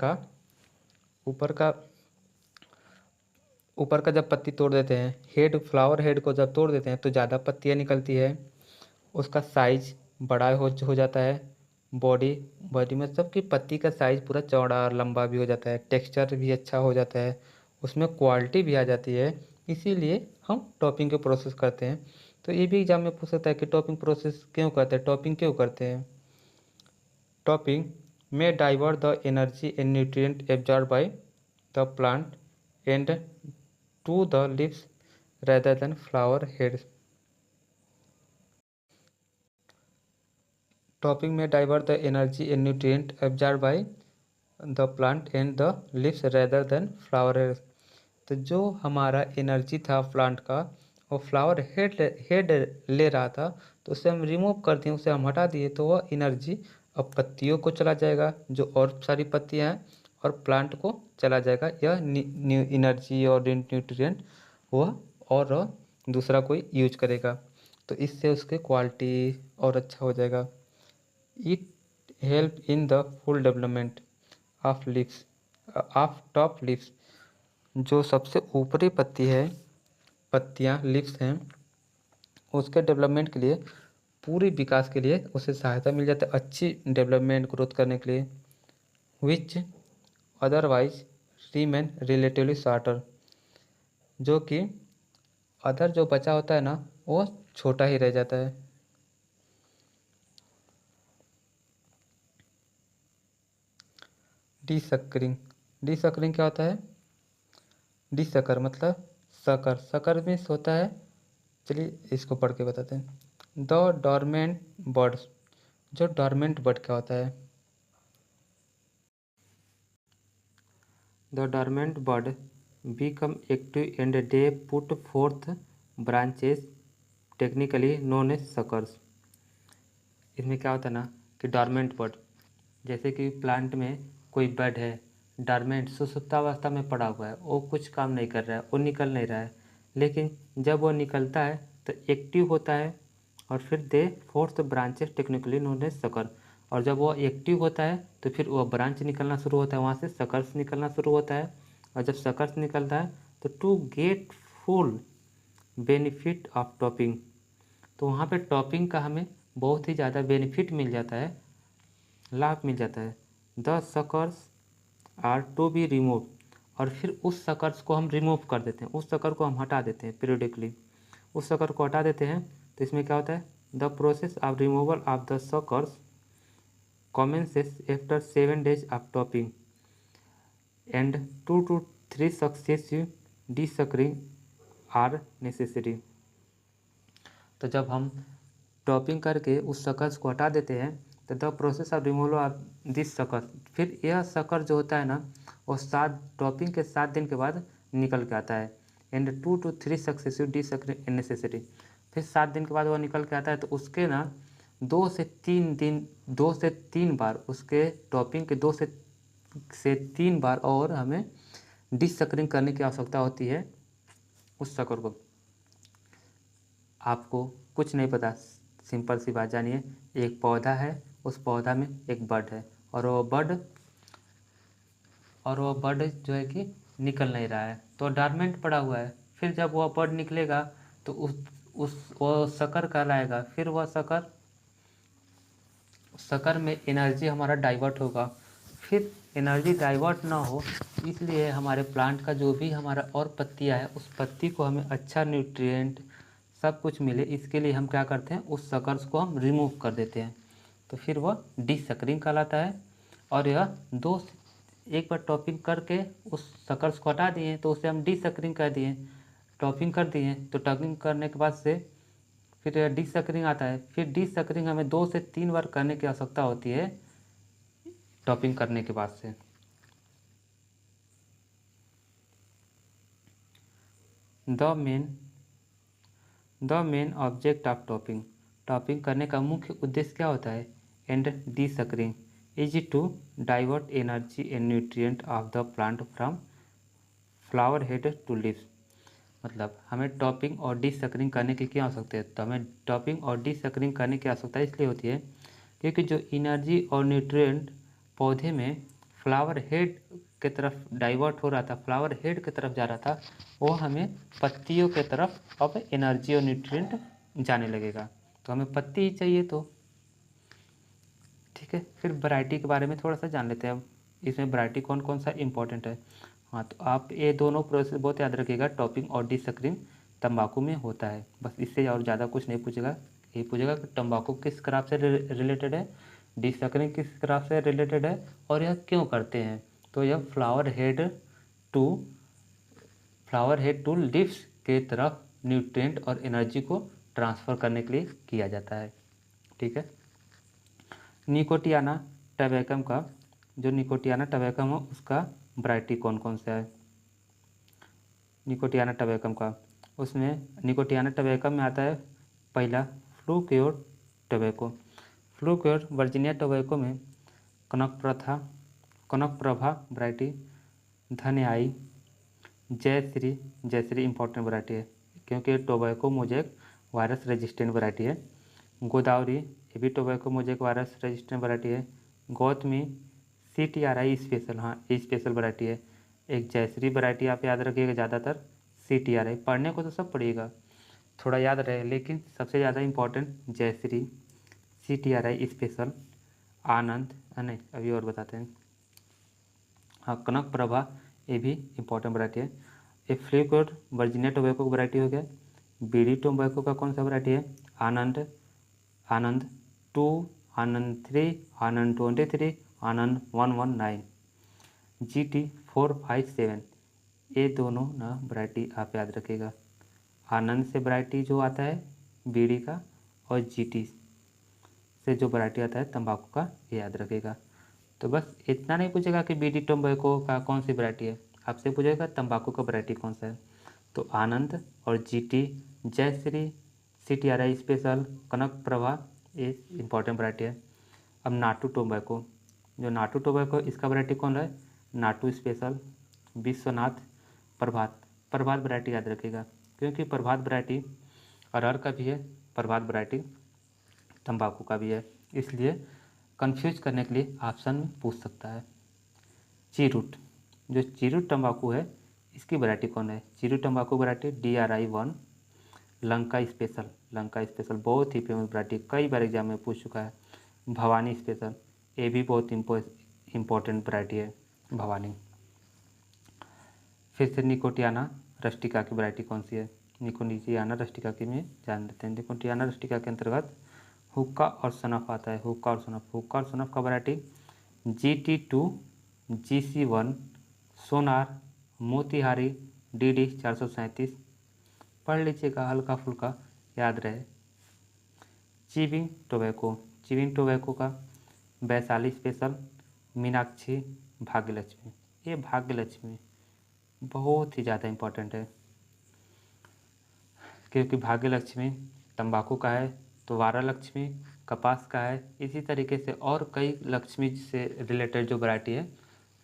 का जब पत्ती तोड़ देते हैं, हेड, फ्लावर हेड को जब तोड़ देते हैं तो ज़्यादा पत्तियाँ निकलती है, उसका साइज बड़ा हो जाता है। बॉडी में सबकी पत्ती का साइज पूरा चौड़ा और लंबा भी हो जाता है, टेक्सचर भी अच्छा हो जाता है, उसमें क्वालिटी भी आ जाती है। इसीलिए हम टॉपिंग के प्रोसेस करते हैं। तो ये भी एग्जाम में पूछ सकता है कि टॉपिंग प्रोसेस क्यों करते हैं, टॉपिंग क्यों करते हैं? टॉपिंग में divert the energy and nutrient absorb by the plant and to the leaves rather than flower heads. Topping may divert the energy and nutrient absorbed by the plant and the leaves rather than flower heads. तो जो हमारा एनर्जी था प्लांट का वो फ्लावर हेड ले रहा था, तो उसे हम रिमूव कर दिए, उसे हम हटा दिए, तो वह एनर्जी अब पत्तियों को चला जाएगा, जो और सारी पत्तियां हैं, और प्लांट को चला जाएगा। यह एनर्जी और न्यूट्रिएंट वह और दूसरा कोई यूज करेगा, तो इससे उसके क्वालिटी और अच्छा हो जाएगा। It help in the full development of leaves, of top leaves. जो सबसे ऊपरी पत्तियाँ लीव्स हैं, उसके डेवलपमेंट के लिए, पूरी विकास के लिए उसे सहायता मिल जाता है, अच्छी डेवलपमेंट ग्रोथ करने के लिए। विच अदरवाइज रीमेन रिलेटिवली शॉर्टर, जो कि अदर जो बचा होता है ना वो छोटा ही रह जाता है। डीसकरिंग क्या होता है? डीसकर मतलब शकर में होता है। चलिए इसको पढ़ के बताते हैं। द डॉर्मेंट बर्ड्स, जो डॉर्मेंट बर्ड क्या होता है? द डॉर्मेंट बर्ड become active and they put forth branches, technically known as suckers. इसमें क्या होता है ना कि डॉर्मेंट बड, जैसे कि प्लांट में कोई बड है डॉर्मेंट सुसुप्तावस्था में पड़ा हुआ है, वो कुछ काम नहीं कर रहा है, वो निकल नहीं रहा है, लेकिन जब वो निकलता है तो एक्टिव होता है और फिर the fourth branches technically known as sucker. और जब वो एक्टिव होता है तो फिर वो ब्रांच निकलना शुरू होता है, वहाँ से सकर्स निकलना शुरू होता है। और जब सकर्स निकलता है तो to get full benefit of topping, तो वहाँ पे टॉपिंग का हमें बहुत ही ज़्यादा बेनिफिट मिल जाता है, लाभ मिल जाता है। The suckers are to be remove, और फिर उस सकर्स को हम रिमूव कर देते हैं, उस सकर को हम हटा देते हैं पीरियडिकली, उस सकर को हटा देते हैं। तो इसमें क्या होता है, the process of removal of the suckers commences after 7 days of topping and 2 to 3 successive desuckering are necessary। तो जब हम टॉपिंग करके उस सकर्स को हटा देते हैं तो the process of removal of this sucker, फिर यह सकर जो होता है ना वो टॉपिंग के 7 दिन के बाद निकल के आता है। एंड 2 to 3 सक्सेसिव डिसकरिंग नेसेसरी, फिर 7 दिन के बाद वो निकल के आता है, तो उसके ना 2 से 3 बार उसके टॉपिंग के 2 से 3 बार और हमें डिसकरिंग करने की आवश्यकता होती है उस सकर को। आपको कुछ नहीं पता, सिंपल सी बात जानिए, एक पौधा है, उस पौधा में एक बड है और वो बड जो है कि निकल नहीं रहा है, तो डॉर्मेंट पड़ा हुआ है। फिर जब वह बड निकलेगा तो वो सकर कहलाएगा, फिर वह सकर में एनर्जी हमारा डाइवर्ट होगा। फिर एनर्जी डाइवर्ट ना हो इसलिए हमारे प्लांट का जो भी हमारा और पत्तियां है उस पत्ती को हमें अच्छा न्यूट्रिएंट सब कुछ मिले, इसके लिए हम क्या करते हैं, उस सकर्स को हम रिमूव कर देते हैं, तो फिर वह डिसकरिंग कहलाता है। और यह एक बार टॉपिंग करके उस सकर्स को हटा दिए तो उसे हम डिसकरिंग कर दिए, टॉपिंग कर दिए, तो टॉपिंग करने के बाद से फिर डिसकरिंग आता है। फिर डिसकरिंग हमें 2 से 3 बार करने की आवश्यकता होती है टॉपिंग करने के बाद से। The main object of topping, topping करने का मुख्य उद्देश्य क्या होता है, and desuckering is to divert energy and nutrient of the plant from flower head to leaves. मतलब हमें टॉपिंग और डिसकरिंग करने की क्या आवश्यकता है, तो हमें टॉपिंग और डिसकरिंग करने की आवश्यकता इसलिए होती है क्योंकि जो एनर्जी और न्यूट्रिएंट पौधे में फ्लावर हेड की तरफ डाइवर्ट हो रहा था, फ्लावर हेड की तरफ जा रहा था, वो हमें पत्तियों की तरफ अब एनर्जी और न्यूट्रिएंट जाने लगेगा, तो हमें पत्ती ही चाहिए। तो ठीक है, फिर वैरायटी के बारे में थोड़ा सा जान लेते हैं अब, इसमें वैरायटी कौन कौन सा इंपॉर्टेंट है। हाँ, तो आप ये दोनों प्रोसेस बहुत याद रखिएगा, टॉपिंग और डिसकरिंग तंबाकू में होता है, बस इससे और ज़्यादा कुछ नहीं पूछेगा। ये पूछेगा कि तंबाकू किस क्रॉप से रिलेटेड है, डिसकरिंग किस क्रॉप से रिलेटेड है और यह क्यों करते हैं। तो यह फ्लावर हेड टू लीव्स के तरफ न्यूट्रिएंट और एनर्जी को ट्रांसफ़र करने के लिए किया जाता है। ठीक है, निकोटियाना टबैकम का, जो निकोटियाना टबैकम हो उसका वैरायटी कौन कौन सा है। निकोटियाना टबैकम का, उसमें निकोटियाना टबैकम में आता है पहला flue cured tobacco. Flue cured Virginia tobacco में Kanakaprabha variety, Dhanyai, Jayashree important variety है क्योंकि tobacco mosaic virus resistant variety है। गोदावरी ये भी tobacco mosaic virus resistant variety है। गौतमी CTRI स्पेशल, हाँ ये स्पेशल वैरायटी है। एक जयश्री वैरायटी आप याद रखिएगा, ज़्यादातर CTRI, पढ़ने को तो सब पढ़िएगा, थोड़ा याद रहे, लेकिन सबसे ज़्यादा इम्पोर्टेंट जयश्री, CTRI स्पेशल, आनंद, नहीं अभी और बताते हैं। हाँ, कनक प्रभा ये भी इम्पोर्टेंट वैरायटी है। ये फ्लूक्योर वर्जीनिया टोबैको वैरायटी हो गया। बीड़ी टोबैको का कौन सा वैरायटी है, आनंद 2, आनंद 3, आनंद 23, आनंद 119, GT 457, ये दोनों ना वैरायटी आप याद रखिएगा। आनंद से वैरायटी जो आता है बीड़ी का और GT से जो वैरायटी आता है तंबाकू का, ये याद रखिएगा। तो बस इतना नहीं पूछेगा कि बीड़ी टोबैको का कौन सी वैरायटी है, आपसे पूछेगा तंबाकू का वैरायटी कौन सा है। तो आनंद और GT, जयश्री, CTRI स्पेशल, कनक प्रभा ये इंपॉर्टेंट वैरायटी है। अब नाटू टोबैको, जो नाटू टोबैको इसका वैरायटी कौन है, नाटू स्पेशल, विश्वनाथ, प्रभात। प्रभात वैरायटी याद रखिएगा, क्योंकि प्रभात वैरायटी अरहर का भी है, प्रभात वैरायटी तंबाकू का भी है, इसलिए कंफ्यूज करने के लिए ऑप्शन में पूछ सकता है। चीरूट, जो चीरूट तंबाकू है इसकी वैरायटी कौन है, चीरूट तंबाकू variety DRI-1, Lanka special, Lanka special बहुत ही फेमस वैरायटी, कई बार एग्जाम में पूछ चुका है। भवानी स्पेशल, ये भी बहुत इम्पोर्टेंट वैरायटी है भवानी। फिर से निकोटियाना रस्टिका की वैरायटी कौन सी है, निकोटियाना रस्टिका की में जान लेते हैं। निकोटियाना रस्टिका के अंतर्गत हुक्का और सनफ आता है, हुक्का और सनफ। हुक्का और सनफ का वैरायटी GT2, GC1, सोनार, मोतिहारी, DD 437, पढ़ लीजिएगा हल्का फुल्का याद रहे। चिविंग टोबैको, चिविंग टोबैको का वैशाली स्पेशल, मीनाक्षी, भाग्यलक्ष्मी। ये भाग्यलक्ष्मी बहुत ही ज़्यादा इम्पोर्टेंट है, क्योंकि भाग्यलक्ष्मी तंबाकू का है तो वारा लक्ष्मी कपास का है। इसी तरीके से और कई लक्ष्मी से रिलेटेड जो वैरायटी है,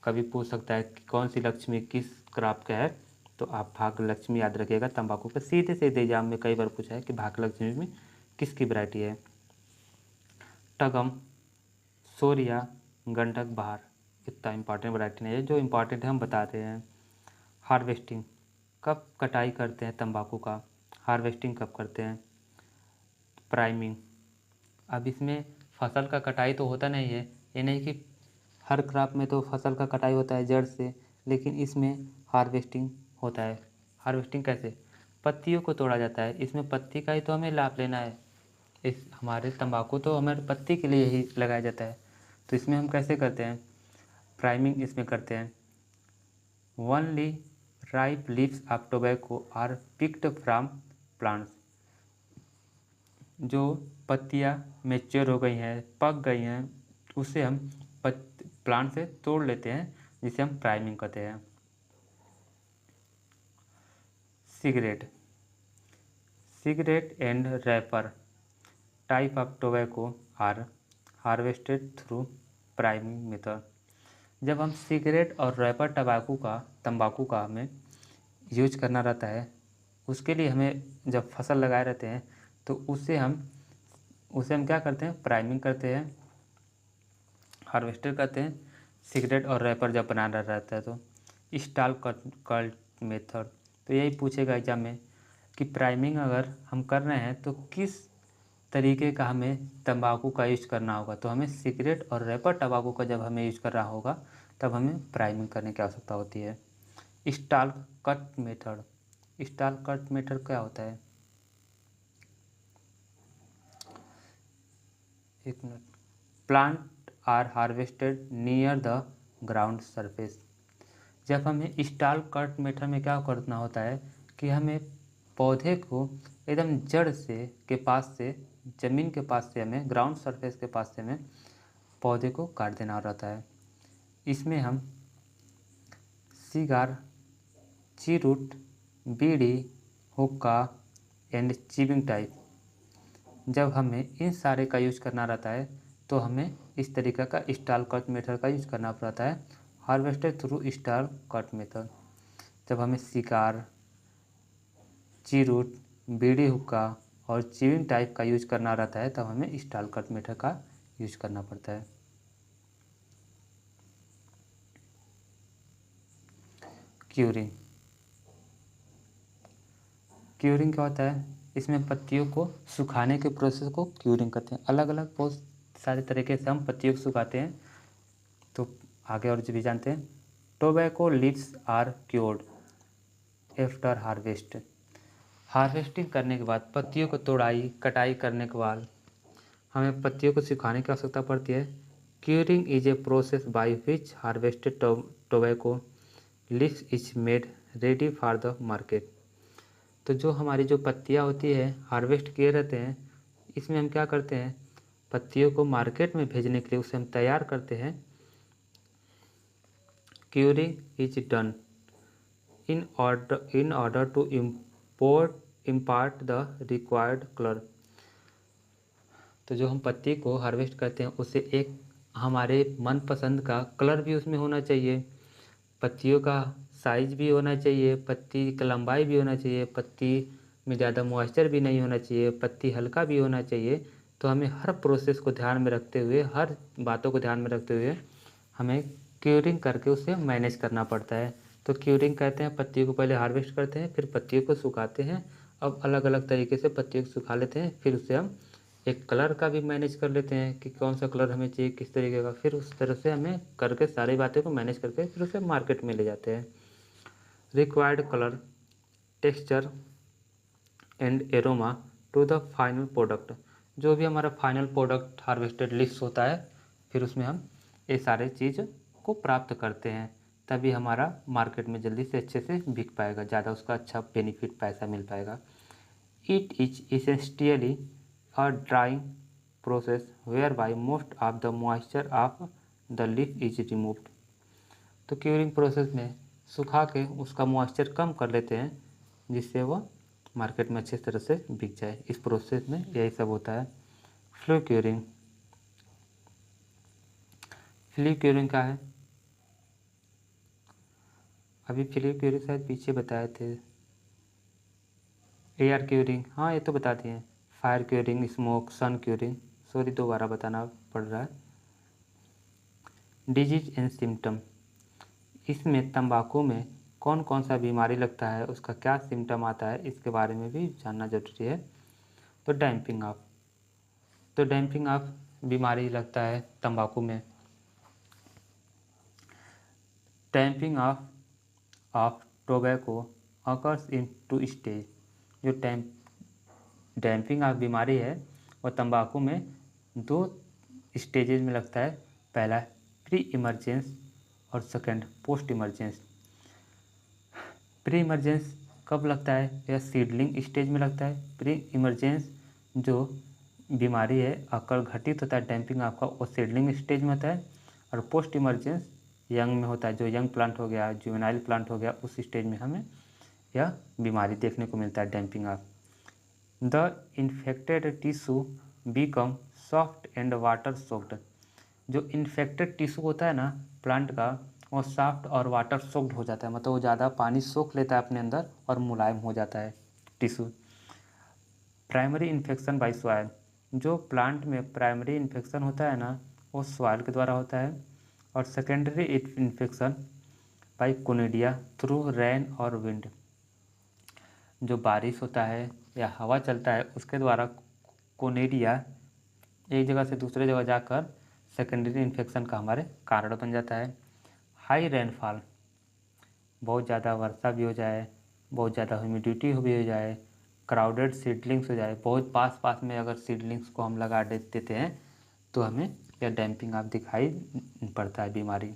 कभी पूछ सकता है कि कौन सी लक्ष्मी किस क्रॉप का है, तो आप भाग्यलक्ष्मी याद रखिएगा। तंबाकू पे सीधे सीधे एग्जाम में कई बार पूछा है कि भाग्यलक्ष्मी में किसकी वैरायटी है। टगम, सोरिया, गंडक बहार, इतना इंपॉर्टेंट वैरायटी नहीं है, जो इम्पॉर्टेंट है हम बता रहे हैं। हार्वेस्टिंग, कब कटाई करते हैं तंबाकू का, हार्वेस्टिंग कब करते हैं। प्राइमिंग, अब इसमें फसल का कटाई तो होता नहीं है, ये नहीं कि हर क्रॉप में तो फसल का कटाई होता है जड़ से, लेकिन इसमें हार्वेस्टिंग होता है। हार्वेस्टिंग कैसे, पत्तियों को तोड़ा जाता है, इसमें पत्ती का ही तो हमें लाभ लेना है। इस हमारे तंबाकू तो हमारे पत्ती के लिए ही लगाया जाता है, तो इसमें हम कैसे करते हैं, प्राइमिंग इसमें करते हैं। Only ripe leaves of tobacco are picked from plants, जो पत्तियाँ मैच्योर हो गई हैं, पक गई हैं, उसे हम प्लांट से तोड़ लेते हैं, जिसे हम प्राइमिंग कहते हैं। Cigarette, cigarette and wrapper type of tobacco are harvested through priming method. जब हम सिगरेट और रैपर तंबाकू का हमें यूज करना रहता है, उसके लिए हमें जब फसल लगाए रहते हैं तो उसे हम क्या करते हैं, प्राइमिंग करते हैं, हार्वेस्टर करते हैं। सिगरेट और रैपर जब बनाना रहता है तो स्टॉल कट मेथड, तो यही पूछेगा एग्जाम में कि प्राइमिंग अगर हम कर रहे हैं तो किस तरीके का हमें तंबाकू का यूज करना होगा। तो हमें सिगरेट और रैपर तंबाकू का जब हमें यूज कर रहा होगा तब हमें प्राइमिंग करने की आवश्यकता होती है। Stalk cut method, stalk cut method क्या होता है, एक minute. Plant are harvested near the ground surface, जब हमें स्टॉल कट मेथड में क्या करना होता है कि हमें पौधे को एकदम जड़ से के पास से, ज़मीन के पास से, हमें ग्राउंड सरफेस के पास से हमें पौधे को काट देना रहता है। इसमें हम सिगार, चीरूट, बीड़ी, हुक्का एंड चिविंग टाइप, जब हमें इन सारे का यूज करना रहता है तो हमें इस तरीके का स्टॉल कट मेथड का यूज करना पड़ता है, harvested through stall cut method. जब हमें सिगार, चीरूट, बीड़ी, हुक्का और चिविंग टाइप का यूज करना रहता है तब हमें स्टॉल कट मेथड का यूज करना पड़ता है। क्यूरिंग, क्यूरिंग क्या होता है, इसमें पत्तियों को सुखाने के प्रोसेस को क्यूरिंग कहते हैं। अलग अलग बहुत सारे तरीके से हम पत्तियों को सुखाते हैं, तो आगे और जो भी जानते हैं। Tobacco leaves are cured after harvest, harvesting करने के बाद पत्तियों को तोड़ाई कटाई करने के बाद हमें पत्तियों को सुखाने की आवश्यकता पड़ती है। Curing is a process by which harvested tobacco leaves is made ready for the market, तो जो हमारी जो पत्तियाँ होती है हार्वेस्ट किए रहते हैं, इसमें हम क्या करते हैं, पत्तियों को मार्केट में भेजने के लिए उसे हम तैयार करते हैं। Curing is done in order to impart the required color, तो जो हम पत्ती को हार्वेस्ट करते हैं उससे एक हमारे मनपसंद का कलर भी उसमें होना चाहिए, पत्तियों का साइज भी होना चाहिए, पत्ती का लंबाई भी होना चाहिए, पत्ती में ज़्यादा मॉइस्चर भी नहीं होना चाहिए, पत्ती हल्का भी होना चाहिए। तो हमें हर प्रोसेस को ध्यान में रखते हुए, हर बातों को ध्यान में रखते हुए हमें क्यूरिंग करके उसे मैनेज करना पड़ता है। तो क्यूरिंग कहते हैं पत्तियों को पहले हार्वेस्ट करते हैं, फिर पत्तियों को सुखाते हैं। अब अलग अलग तरीके से पत्तियों को सुखा लेते हैं, फिर उसे हम एक कलर का भी मैनेज कर लेते हैं कि कौन सा कलर हमें चाहिए, किस तरीके का। फिर उस तरह से हमें करके सारी बातें को मैनेज करके फिर उसे मार्केट में ले जाते हैं। Required colour, texture and aroma to the final product. जो भी हमारा फाइनल प्रोडक्ट हार्वेस्टेड लिस्ट होता है, फिर उसमें हम ये सारे चीज़ को प्राप्त करते हैं, तभी हमारा मार्केट में जल्दी से अच्छे से बिक पाएगा, ज़्यादा उसका अच्छा बेनिफिट पैसा मिल पाएगा। It is essentially a drying process whereby most of the moisture of the leaf is removed। तो क्यूरिंग प्रोसेस में सुखा के उसका मॉइस्चर कम कर लेते हैं, जिससे वह मार्केट में अच्छे तरह से बिक जाए। इस प्रोसेस में यही सब होता है। फ्लो क्यूरिंग, फ्ली क्यूरिंग क्या है? अभी फ्ली क्यूरिंग शायद पीछे बताए थे। एयर क्यूरिंग, हाँ ये तो बता दिए। फायर क्यूरिंग, स्मोक, सन क्यूरिंग, सॉरी दोबारा बताना पड़ रहा है। डिजीज एंड सिम्टम, इसमें तंबाकू में कौन कौन सा बीमारी लगता है, उसका क्या सिम्टम आता है, इसके बारे में भी जानना जरूरी है। तो डैम्पिंग ऑफ, तो डैम्पिंग ऑफ बीमारी लगता है तंबाकू में। Damping off tobacco occurs in 2 stage. जो डैम्पिंग ऑफ बीमारी है वह तंबाकू में 2 स्टेजेज में लगता है। पहला प्री इमरजेंस और second post emergence. Pre emergence कब लगता है? यह सीडलिंग स्टेज में लगता है। प्री इमरजेंस जो बीमारी है अकर घटित होता है डैम्पिंग आपका, वो सीडलिंग स्टेज में होता है। और पोस्ट इमरजेंस यंग में होता है, जो यंग प्लांट हो गया, जुवेनाइल प्लांट हो गया, उस स्टेज में हमें यह बीमारी देखने को मिलता है damping off. The infected tissue become soft and water soaked. जो इन्फेक्टेड टिश्यू होता है ना प्लांट का, वो सॉफ्ट और वाटर सोक्ड हो जाता है, मतलब वो ज़्यादा पानी सोख लेता है अपने अंदर और मुलायम हो जाता है tissue. Primary infection by soil, जो प्लांट में प्राइमरी इन्फेक्शन होता है ना वो सॉइल के द्वारा होता है। और secondary infection by conidia through rain और विंड, जो बारिश होता है या हवा चलता है उसके द्वारा कोनिडिया एक जगह से दूसरे जगह जाकर सेकेंडरी इन्फेक्शन का हमारे कारण बन जाता है। हाई रेनफॉल, बहुत ज़्यादा वर्षा भी हो जाए, बहुत ज़्यादा ह्यूमिडिटी भी हो जाए, क्राउडेड सीडलिंग्स हो जाए, बहुत पास पास में अगर सीडलिंग्स को हम लगा देते हैं तो हमें यह डैम्पिंग ऑफ दिखाई पड़ता है बीमारी।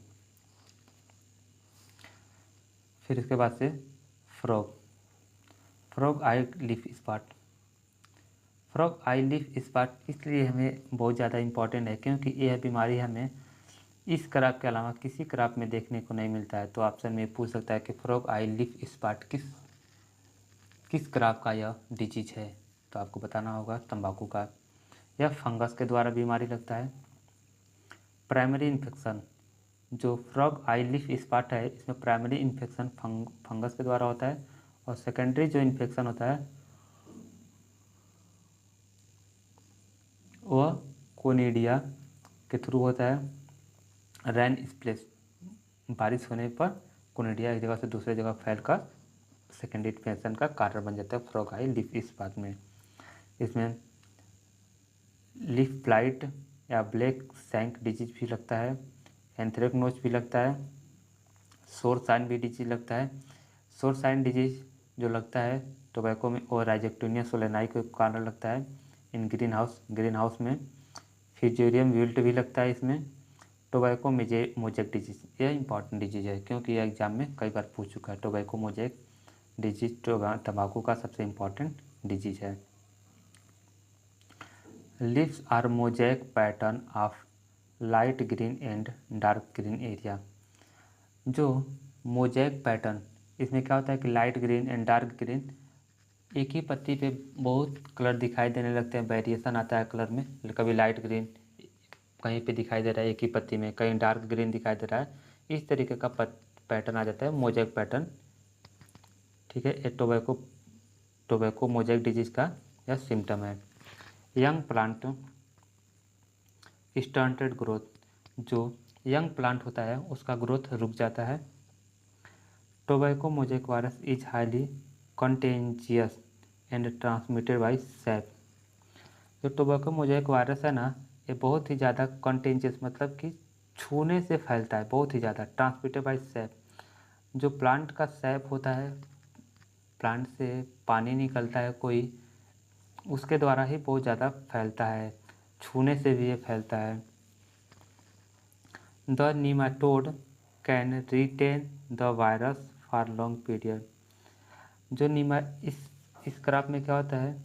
फिर इसके बाद से फ्रॉग आई लीफ स्पॉट। फ्रॉग आई लीफ स्पॉट इसलिए हमें बहुत ज़्यादा इम्पॉर्टेंट है क्योंकि यह बीमारी हमें इस क्रॉप के अलावा किसी क्रॉप में देखने को नहीं मिलता है। तो ऑप्शन में पूछ सकता है कि फ्रॉग आई लीफ स्पॉट किस क्रॉप का यह डिजीज है, तो आपको बताना होगा तंबाकू का। यह फंगस के द्वारा बीमारी लगता है। प्राइमरी इन्फेक्शन, जो फ्रॉग आई लीफ स्पॉट है इसमें प्राइमरी इन्फेक्शन फंगस के द्वारा होता है। और सेकेंडरी जो इन्फेक्शन होता है वह कोनिडिया के थ्रू होता है। रेन स्प्लेश, बारिश होने पर कोनिडिया एक जगह से दूसरे जगह फैलकर सेकेंडरी इन्फेक्शन का कारण बन जाता है फ्रॉग आई लीफ स्पॉट में। इसमें लीफ ब्लाइट या ब्लैक सैंक डिजीज भी लगता है, एंथ्रेक्नोज भी लगता है, सोर साइन भी डिजीज लगता है। सोर साइन डिजीज जो लगता है टोबैको में और राइजेक्टोनिया सोलेनाई के कारण लगता है इन ग्रीन हाउस में। फ्यूजेरियम विल्ट भी लगता है इसमें। टोबैको मोजेक डिजीज, यह इंपॉर्टेंट डिजीज है क्योंकि यह एग्जाम में कई बार पूछ चुका है। टोबैको मोजेक डिजीज तंबाकू का सबसे इम्पॉर्टेंट डिजीज है। Leaves are mosaic pattern of light green and dark green area. जो मोजेक पैटर्न, इसमें क्या होता है कि light green and dark green एक ही पत्ती पे बहुत कलर दिखाई देने लगते हैं, वेरिएशन आता है कलर में, कभी लाइट ग्रीन कहीं पे दिखाई दे रहा है एक ही पत्ती में, कहीं डार्क ग्रीन दिखाई दे रहा है, इस तरीके का पैटर्न आ जाता है, मोज़ेक पैटर्न। ठीक है, ये टोबैको मोज़ेक डिजीज़ का यह सिम्टम है। यंग प्लांट स्टंटेड ग्रोथ, जो यंग प्लांट होता है उसका ग्रोथ रुक जाता है। Tobacco mosaic virus is highly contagious and transmitted by sap. जो टोबैको मोज़ेक वायरस है ना, ये बहुत ही ज़्यादा कंटेंजियस मतलब कि छूने से फैलता है, बहुत ही ज़्यादा। ट्रांसमिटेड बाय सैप, जो प्लांट का सैप होता है, प्लांट से पानी निकलता है कोई, उसके द्वारा ही बहुत ज़्यादा फैलता है, छूने से भी ये फैलता है। The nematode can retain the virus for long period. जो इस क्रॉप में क्या होता है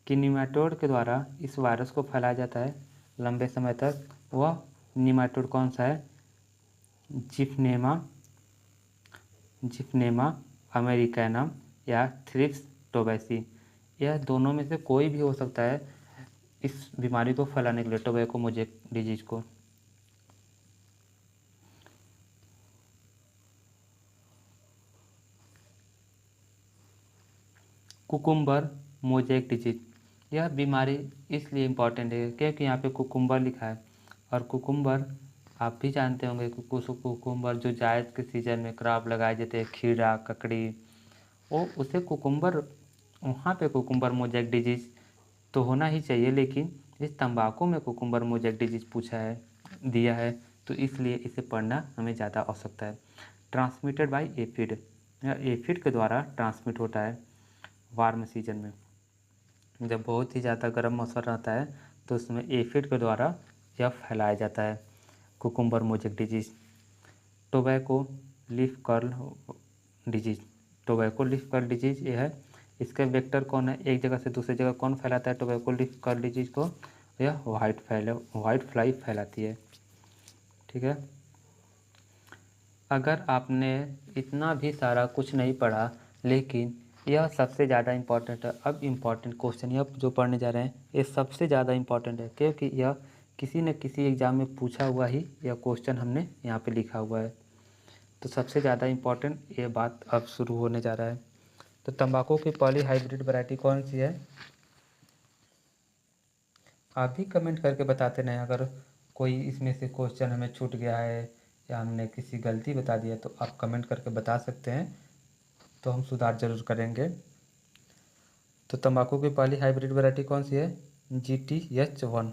कि नीमाटोड के द्वारा इस वायरस को फैलाया जाता है लंबे समय तक। वह नीमाटोड कौन सा है? जिफनेमा अमेरिकैनम या थ्रिप्स टोबैसी। यह दोनों में से कोई भी हो सकता है इस बीमारी को फैलाने के लिए, टोबैको मोज़ेक डिजीज को। कुकुम्बर मोज़ेक डिजीज, यह बीमारी इसलिए इम्पॉर्टेंट है क्योंकि यहाँ पे कुकुम्बर लिखा है, और कुकुम्बर आप भी जानते होंगे कि कुकुम्बर जो जायद के सीज़न में क्रॉप लगाए जाते हैं, खीरा ककड़ी, वो उसे कुकुम्बर, वहाँ पे कुकुम्बर मोज़ेक डिजीज़ तो होना ही चाहिए, लेकिन इस तंबाकू में कुकुम्बर मोज़ेक डिजीज़ पूछा है, दिया है, तो इसलिए इसे पढ़ना हमें ज़्यादा आवश्यकता है। ट्रांसमिटेड बाय एफिड, यह एफिड के द्वारा ट्रांसमिट होता है वार्म सीजन में। जब बहुत ही ज़्यादा गर्म मौसम रहता है तो उसमें एफिड के द्वारा यह फैलाया जाता है, cucumber mosaic disease. Tobacco leaf curl disease, tobacco leaf curl disease ये है। इसका वेक्टर कौन है? एक जगह से दूसरी जगह कौन फैलाता है टोबैको लीफ कर्ल डिजीज़ को? यह वाइट फ्लाई फैलाती है। ठीक है, अगर आपने इतना भी सारा कुछ नहीं पढ़ा, लेकिन यह सबसे ज़्यादा इम्पॉर्टेंट है। अब इम्पॉर्टेंट क्वेश्चन यह जो पढ़ने जा रहे हैं ये सबसे ज़्यादा इम्पॉर्टेंट है, क्योंकि यह किसी न किसी एग्ज़ाम में पूछा हुआ ही यह क्वेश्चन हमने यहाँ पे लिखा हुआ है। तो सबसे ज़्यादा इम्पॉर्टेंट ये बात अब शुरू होने जा रहा है। तो तंबाकू की पहली हाइब्रिड वैरायटी कौन सी है? आप भी कमेंट करके बताते रहें। अगर कोई इसमें से क्वेश्चन हमें छूट गया है या हमने किसी गलती बता दिया तो आप कमेंट करके बता सकते हैं, तो हम सुधार जरूर करेंगे। तो तंबाकू की पहली हाइब्रिड वैरायटी कौन सी है? GTH1।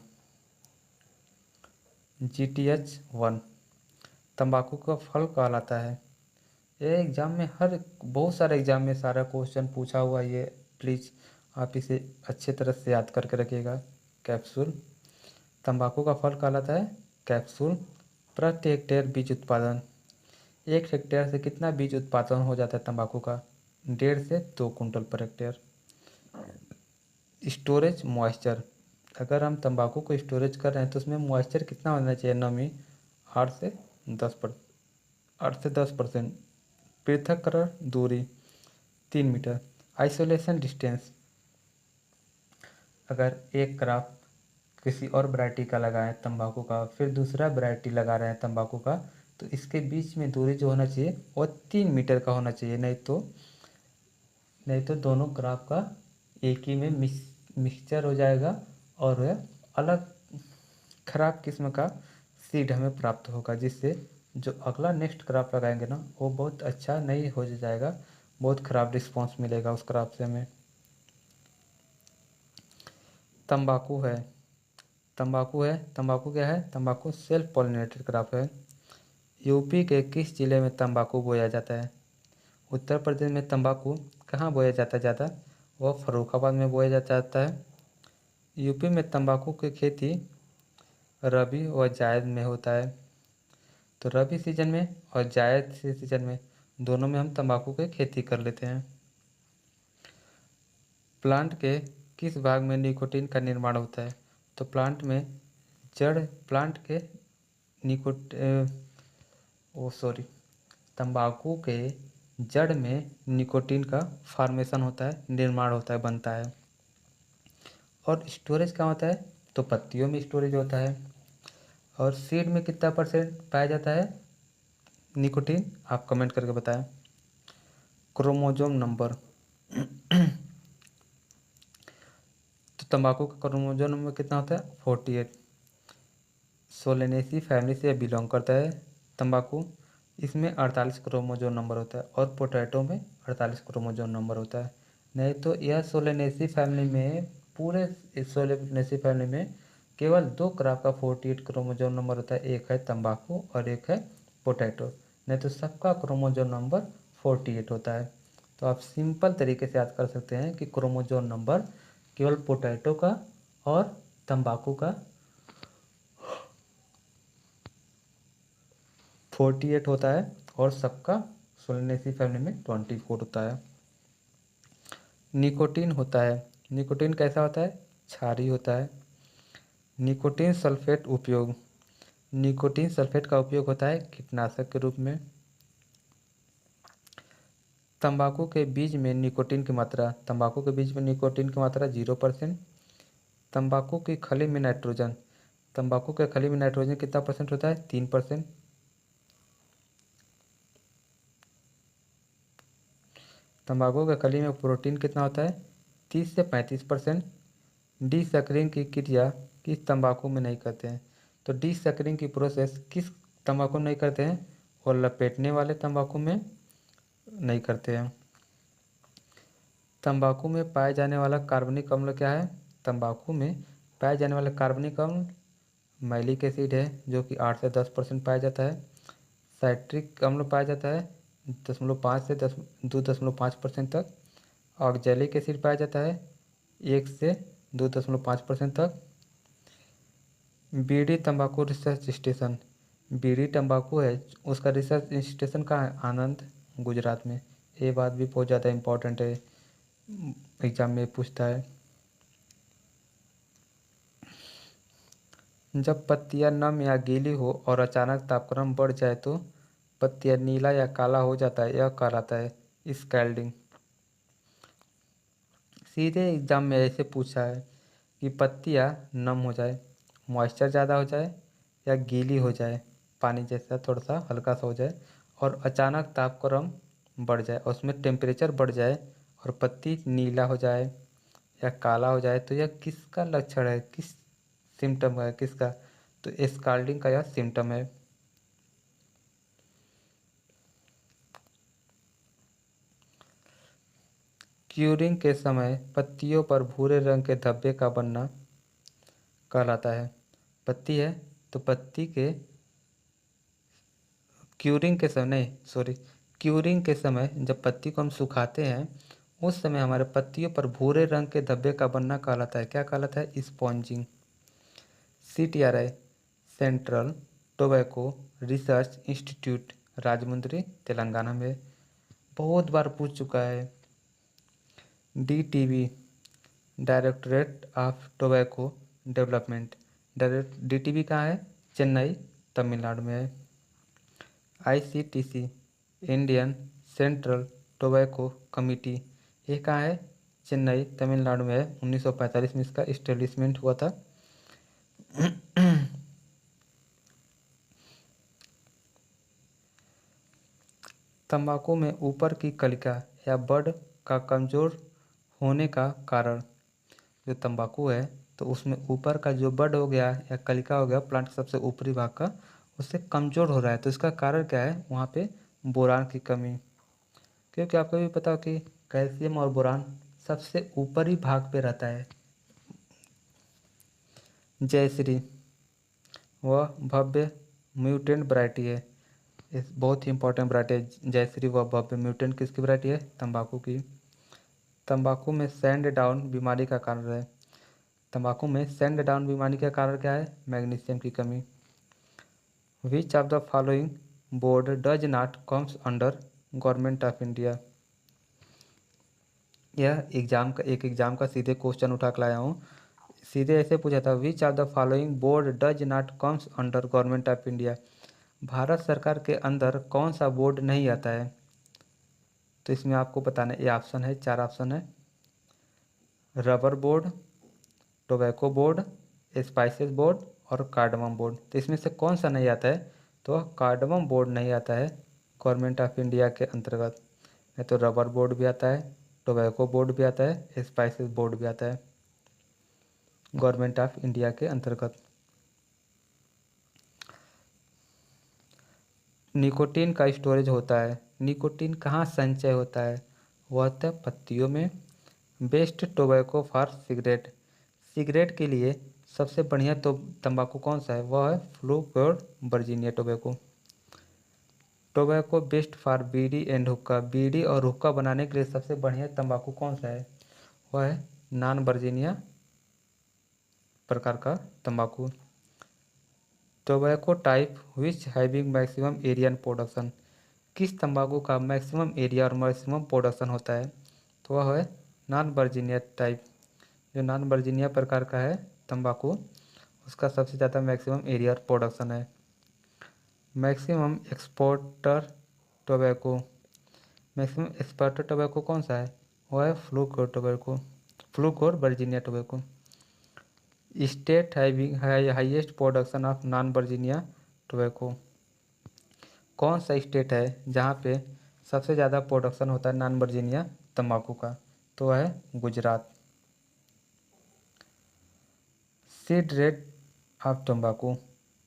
GTH1 तंबाकू का फल कहलाता है। ये एग्ज़ाम में बहुत सारे एग्ज़ाम में सारा क्वेश्चन पूछा हुआ, ये प्लीज़ आप इसे अच्छे तरह से याद करके रखिएगा। कैप्सूल, तंबाकू का फल कहलाता है कैप्सूल। प्रति हेक्टेयर बीज उत्पादन, 1 हेक्टेयर से कितना बीज उत्पादन हो जाता है तंबाकू का? 1.5 से 2 quintal per hectare. Storage moisture, अगर हम तंबाकू को स्टोरेज कर रहे हैं तो उसमें मॉइस्चर कितना होना चाहिए? नमी 8 से 10%। पृथक्करण दूरी 3 मीटर। आइसोलेशन डिस्टेंस, अगर एक क्रॉप किसी और वैरायटी का लगाएं तंबाकू का, फिर दूसरा वैरायटी लगा रहे हैं तंबाकू का, तो इसके बीच में दूरी जो होना चाहिए वो 3 मीटर का होना चाहिए, नहीं तो दोनों क्रॉप का एक ही में मिक्सचर हो जाएगा और वह अलग खराब किस्म का सीड हमें प्राप्त होगा, जिससे जो अगला नेक्स्ट क्रॉप लगाएंगे ना वो बहुत अच्छा नहीं हो जाएगा, बहुत ख़राब रिस्पांस मिलेगा उस क्रॉप से हमें। तंबाकू क्या है? तंबाकू सेल्फ पॉलिनेटेड क्रॉप है। यूपी के किस जिले में तंबाकू बोया जाता है? उत्तर प्रदेश में तंबाकू कहाँ बोया जाता है ज़्यादा? वह फर्रुखाबाद में बोया जाता है। यूपी में तंबाकू की खेती रबी व जायद में होता है। तो रबी सीजन में और जायद सीजन में दोनों में हम तंबाकू की खेती कर लेते हैं। प्लांट के किस भाग में निकोटीन का निर्माण होता है? तो प्लांट के निकोट तंबाकू के जड़ में निकोटीन का फॉर्मेशन होता है, निर्माण होता है, बनता है। और स्टोरेज कहाँ होता है? तो पत्तियों में स्टोरेज होता है। और सीड में कितना परसेंट पाया जाता है निकोटीन? आप कमेंट करके बताएं। क्रोमोसोम नंबर तो तंबाकू का क्रोमोसोम नंबर कितना होता है? 48। सोलेनेसी फैमिली से बिलोंग करता है तंबाकू। इसमें 48 क्रोमोसोम नंबर होता है और पोटैटो में 48 क्रोमोसोम नंबर होता है। नहीं तो यह सोलेनेसी फैमिली में, पूरे सोलेनेसी फैमिली में केवल 2 क्रॉप का 48 क्रोमोसोम नंबर होता है। एक है तंबाकू और एक है पोटैटो। नहीं तो सबका क्रोमोसोम नंबर 48 होता है। तो आप सिंपल तरीके से याद कर सकते हैं कि क्रोमोसोम नंबर केवल पोटैटो का और तंबाकू का 48 होता है और सबका सोलेनेसी फैमिली में 24 होता है। निकोटीन होता है। निकोटीन कैसा होता है? क्षारीय होता है। निकोटीन सल्फेट उपयोग। निकोटीन सल्फेट का उपयोग होता है कीटनाशक के रूप में। तंबाकू के बीज में निकोटीन की मात्रा, तंबाकू के बीज में निकोटीन की मात्रा 0%। तंबाकू की खली में नाइट्रोजन, तंबाकू के खली में नाइट्रोजन कितना परसेंट होता है? 3%। तंबाकू के खली में प्रोटीन कितना होता है? 30 से 35%। डीसैकरिंग की क्रिया किस तंबाकू में नहीं करते हैं? तो डीसैकरिंग की प्रोसेस किस तंबाकू में नहीं करते हैं? और लपेटने वाले तंबाकू में नहीं करते हैं। तंबाकू में पाए जाने वाला कार्बनिक अम्ल क्या है? तंबाकू में पाए जाने वाला कार्बनिक अम्ल मैलिक एसिड है, जो कि 8 से 10% पाया जाता है। साइट्रिक अम्ल पाया जाता है 0.5 से 2.5% तक। ऑक्जेलिक एसिड पाया जाता है 1 से 2.5% तक। बीड़ी तंबाकू रिसर्च स्टेशन, बीड़ी तंबाकू है उसका रिसर्च स्टेशन कहाँ है? आनंद, गुजरात में। ये बात भी बहुत ज़्यादा इम्पोर्टेंट है, एग्जाम में पूछता है। जब पत्तियां नम या गीली हो और अचानक तापक्रम बढ़ जाए तो पत्तियां नीला या काला हो जाता है, यह कहलाता है स्कैल्डिंग। सीधे एग्जाम में ऐसे पूछा है कि पत्तियां नम हो जाए, मॉइस्चर ज़्यादा हो जाए या गीली हो जाए, पानी जैसा थोड़ा सा हल्का सा हो जाए और अचानक तापक्रम बढ़ जाए और उसमें टेम्परेचर बढ़ जाए और पत्ती नीला हो जाए या काला हो जाए, तो यह किसका लक्षण है, किस सिम्टम है, किसका? तो स्कैल्डिंग का यह सिम्टम है। क्यूरिंग के समय पत्तियों पर भूरे रंग के धब्बे का बनना कहलाता है। पत्ती है तो पत्ती के क्यूरिंग के समय, नहीं सॉरी, क्यूरिंग के समय जब पत्ती को हम सुखाते हैं उस समय हमारे पत्तियों पर भूरे रंग के धब्बे का बनना कहलाता है। क्या कहलाता है? Sponging. CTRI, central tobacco research institute, Rajahmundry, Telangana में बहुत बार पूछ चुका है। DTV, directorate of tobacco development, DTV कहाँ है? चेन्नई, तमिलनाडु में है। ICTC, Indian central tobacco committee, ये कहाँ है? चेन्नई, तमिलनाडु में है। 1945 में इसका इस्टेब्लिशमेंट हुआ था। तंबाकू में ऊपर की कलिका या बड का कमज़ोर होने का कारण, जो तंबाकू है तो उसमें ऊपर का जो बड हो गया या कलिका हो गया प्लांट के सबसे ऊपरी भाग का, उससे कमज़ोर हो रहा है। तो इसका कारण क्या है? वहाँ पे बोरान की कमी, क्योंकि आपको भी पता हो कि कैल्शियम और बोरान सबसे ऊपरी भाग पे रहता है। जयश्री वह भव्य म्यूटेंट वैरायटी है, इस बहुत ही इंपॉर्टेंट वैरायटी है जयश्री। वह भव्य म्यूटेंट किसकी वैरायटी है? तंबाकू की। तंबाकू में सैंड डाउन बीमारी का कारण है, तंबाकू में सैंड डाउन बीमारी का कारण क्या है? मैग्नीशियम की कमी। Which of the following board does not comes under government of India? यह एग्जाम का सीधे क्वेश्चन उठा के लाया हूँ। सीधे ऐसे पूछा था, which of the following board does not comes under government of India? Bharat सरकार के अंदर कौन सा बोर्ड नहीं आता है? तो इसमें आपको बताना ये ऑप्शन है, 4 ऑप्शन है, rubber board, tobacco board, spices board और कार्डमम बोर्ड। तो इसमें से कौन सा नहीं आता है? तो कार्डमम बोर्ड नहीं आता है गवर्नमेंट ऑफ इंडिया के अंतर्गत। नहीं तो रबर बोर्ड भी आता है, टोबैको बोर्ड भी आता है, स्पाइसेस बोर्ड भी आता है गवर्नमेंट ऑफ इंडिया के अंतर्गत। निकोटीन का स्टोरेज होता है। निकोटीन कहाँ संचय होता है? वह होता है पत्तियों में। Best tobacco for cigarette, cigarette के लिए सबसे बढ़िया तो तंबाकू कौन सा है? वह है flu pure Virginia tobacco. Tobacco best for bidi and हुक्का, बीड़ी और हुक्का बनाने के लिए सबसे बढ़िया तंबाकू कौन सा है? वह है नॉन वर्जीनिया प्रकार का तंबाकू। Tobacco type which having maximum area and production, किस तंबाकू का मैक्सिमम एरिया और मैक्सिमम प्रोडक्शन होता है? तो वह है नॉन वर्जीनिया टाइप। जो नॉन वर्जीनिया प्रकार का है तंबाकू, उसका सबसे ज़्यादा मैक्सिमम एरिया और प्रोडक्शन है। Maximum exporter tobacco, maximum exporter tobacco कौन सा है? वह है flue cured tobacco, flue cured Virginia tobacco. State having highest production of non Virginia tobacco, कौन सा स्टेट है जहाँ पे सबसे ज़्यादा प्रोडक्शन होता है नॉन वर्जीनिया तंबाकू का? तो वह है गुजरात। सीड रेट ऑफ तंबाकू,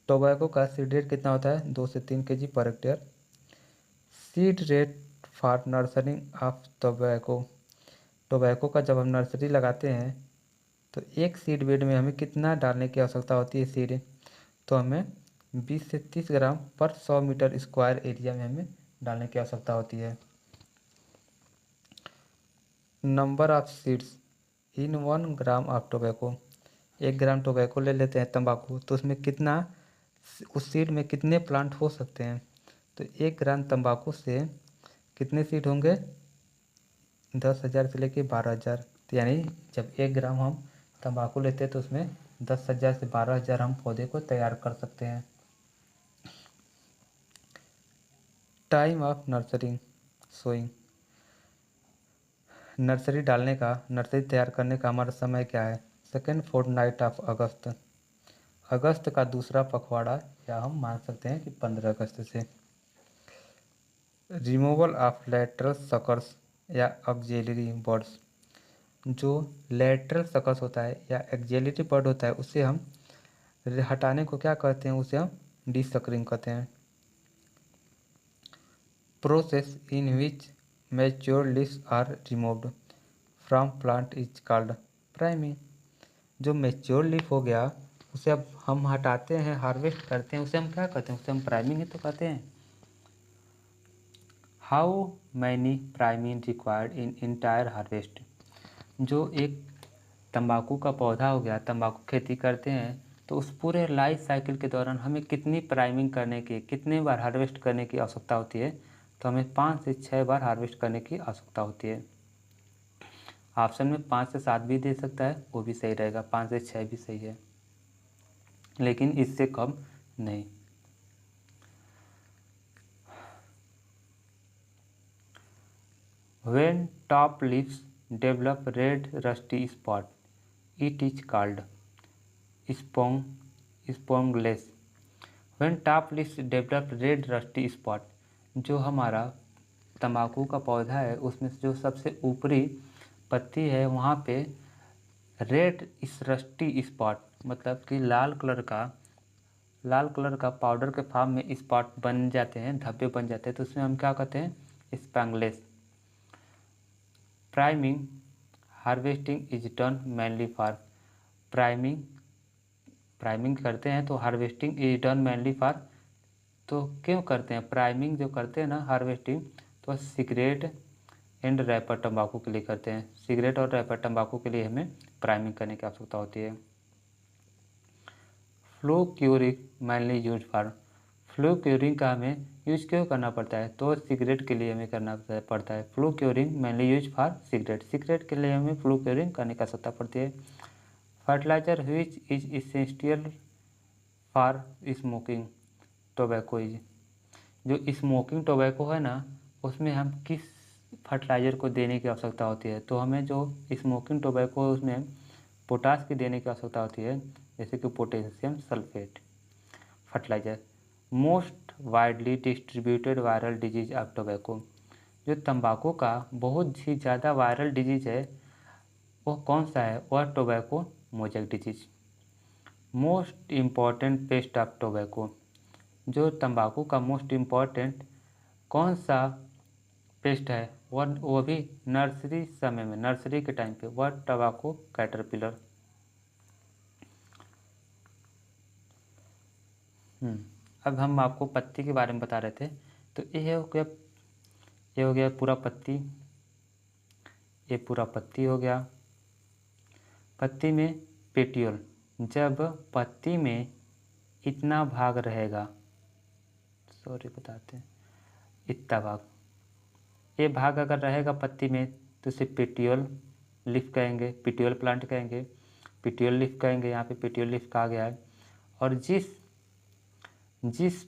टोबैको का सीड रेट कितना होता है? 2 से 3 kg per hectare. Seed rate for nursering of tobacco, tobacco का जब हम नर्सरी लगाते हैं तो एक सीड बेड में हमें कितना डालने की आवश्यकता होती है सीड? तो हमें 20 से 30 ग्राम पर 100 मीटर स्क्वायर एरिया में हमें डालने की आवश्यकता होती है। Number of seeds in 1 gram of tobacco, 1 gram tobacco ले लेते हैं तंबाकू, तो उसमें कितना, उस सीड में कितने प्लांट हो सकते हैं? तो 1 ग्राम तंबाकू से कितने सीड होंगे? 10,000 से लेके 12,000। तो यानी जब 1 ग्राम हम तंबाकू लेते हैं तो उसमें 10,000 से 12,000 हम पौधे को तैयार कर सकते हैं। टाइम ऑफ नर्सरिंग सोइंग, नर्सरी डालने का, नर्सरी तैयार करने का हमारा समय क्या है? सेकेंड फोर्टनाइट ऑफ अगस्त, अगस्त का दूसरा पखवाड़ा, या हम मान सकते हैं कि 15 अगस्त से। रिमूवल ऑफ लेटरल सकर्स या ऑक्सिलरी बर्ड्स, जो लेटरल सकस होता है या एक्जेलिटी बर्ड होता है उसे हम हटाने को क्या कहते हैं? उसे हम डिसकरिंग कहते हैं। Process in which mature leaves are removed from plant is called priming, जो मैच्योर लीफ हो गया उसे अब हम हटाते हैं, हार्वेस्ट करते हैं, उसे हम क्या कहते हैं? उसे हम प्राइमिंग ही तो कहते हैं। How many priming required in entire harvest, जो एक तंबाकू का पौधा हो गया, तंबाकू खेती करते हैं तो उस पूरे लाइफ साइकिल के दौरान हमें कितनी प्राइमिंग करने की, कितने बार हार्वेस्ट करने की आवश्यकता होती है? तो हमें 5 से 6 बार हार्वेस्ट करने की आवश्यकता होती है। ऑप्शन में 5 से 7 भी दे सकता है, वो भी सही रहेगा, 5 से 6 भी सही है, लेकिन इससे कम नहीं। When top leaves develop red rusty spot, it is called spongless। When top leaves develop red rusty spot, जो हमारा तंबाकू का पौधा है उसमें जो सबसे ऊपरी पत्ती है वहाँ पे रेड इस रस्टी स्पॉट, मतलब कि लाल कलर का पाउडर के फॉर्म में स्पॉट बन जाते हैं, धब्बे बन जाते हैं, तो उसमें हम क्या कहते हैं? Spangles. Priming harvesting is done mainly for, priming करते हैं तो harvesting is done mainly for, तो क्यों करते हैं प्राइमिंग? जो करते हैं ना हार्वेस्टिंग, तो सिगरेट एंड रैपर तंबाकू के लिए करते हैं। सिगरेट और रैपर तंबाकू के लिए हमें प्राइमिंग करने की आवश्यकता होती है। Flue curing mainly use for, flue curing का हमें यूज क्यों करना पड़ता है? तो सिगरेट के लिए हमें करना पड़ता है। Flue curing mainly use for cigarette, cigarette के लिए हमें फ्लू क्यूरिंग करने की आवश्यकता पड़ती है। Fertiliser which is essential for smoking tobacco is, जो स्मोकिंग टोबैको है ना उसमें हम किस फर्टिलाइज़र को देने की आवश्यकता होती है, तो हमें जो स्मोकिंग टोबैको उसमें पोटास की देने की आवश्यकता होती है, जैसे कि potassium sulphate fertiliser. Most widely distributed viral disease of tobacco, जो तंबाकू का बहुत ही ज़्यादा वायरल डिजीज है वो कौन सा है? वह tobacco mosaic disease. Most important paste of tobacco, जो तंबाकू का मोस्ट इम्पॉर्टेंट कौन सा पेस्ट है? वो भी नर्सरी समय में, नर्सरी के टाइम पे, वह टोबैको कैटरपिलर। अब हम आपको पत्ती के बारे में बता रहे थे, तो ये हो गया पूरा पत्ती, ये पूरा पत्ती हो गया। पत्ती में पेटियोल, जब पत्ती में इतना भाग रहेगा, सॉरी बताते हैं, इतना भाग, ये भाग अगर रहेगा पत्ती में तो इसे पेटियोल लीफ कहेंगे, पेटियोल प्लांट कहेंगे, पेटियोल लीफ कहेंगे। यहाँ पे पेटियोल लीफ कहा गया है। और जिस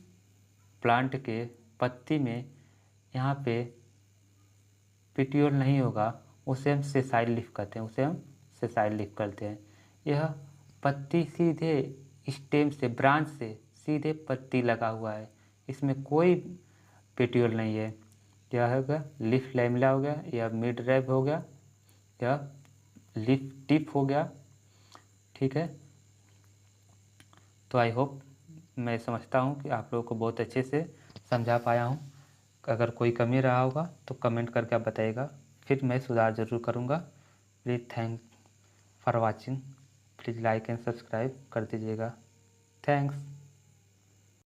प्लांट के पत्ती में यहाँ पे पेटियोल नहीं होगा उसे हम सेसाइल लीफ कहते हैं, उसे हम सेसाइल लीफ कहते हैं। यह पत्ती सीधे स्टेम से, ब्रांच से सीधे पत्ती लगा हुआ है, इसमें कोई पेटियोल नहीं है। यह होगा लीफ लैमेला हो गया, या मिड रैब हो गया, या लीफ टिप हो गया। ठीक है, तो आई होप, मैं समझता हूँ कि आप लोगों को बहुत अच्छे से समझा पाया हूँ। अगर कोई कमी रहा होगा तो कमेंट करके आप बताइएगा, फिर मैं सुधार ज़रूर करूँगा। Please thank for watching, please like and subscribe कर दीजिएगा। थैंक्स।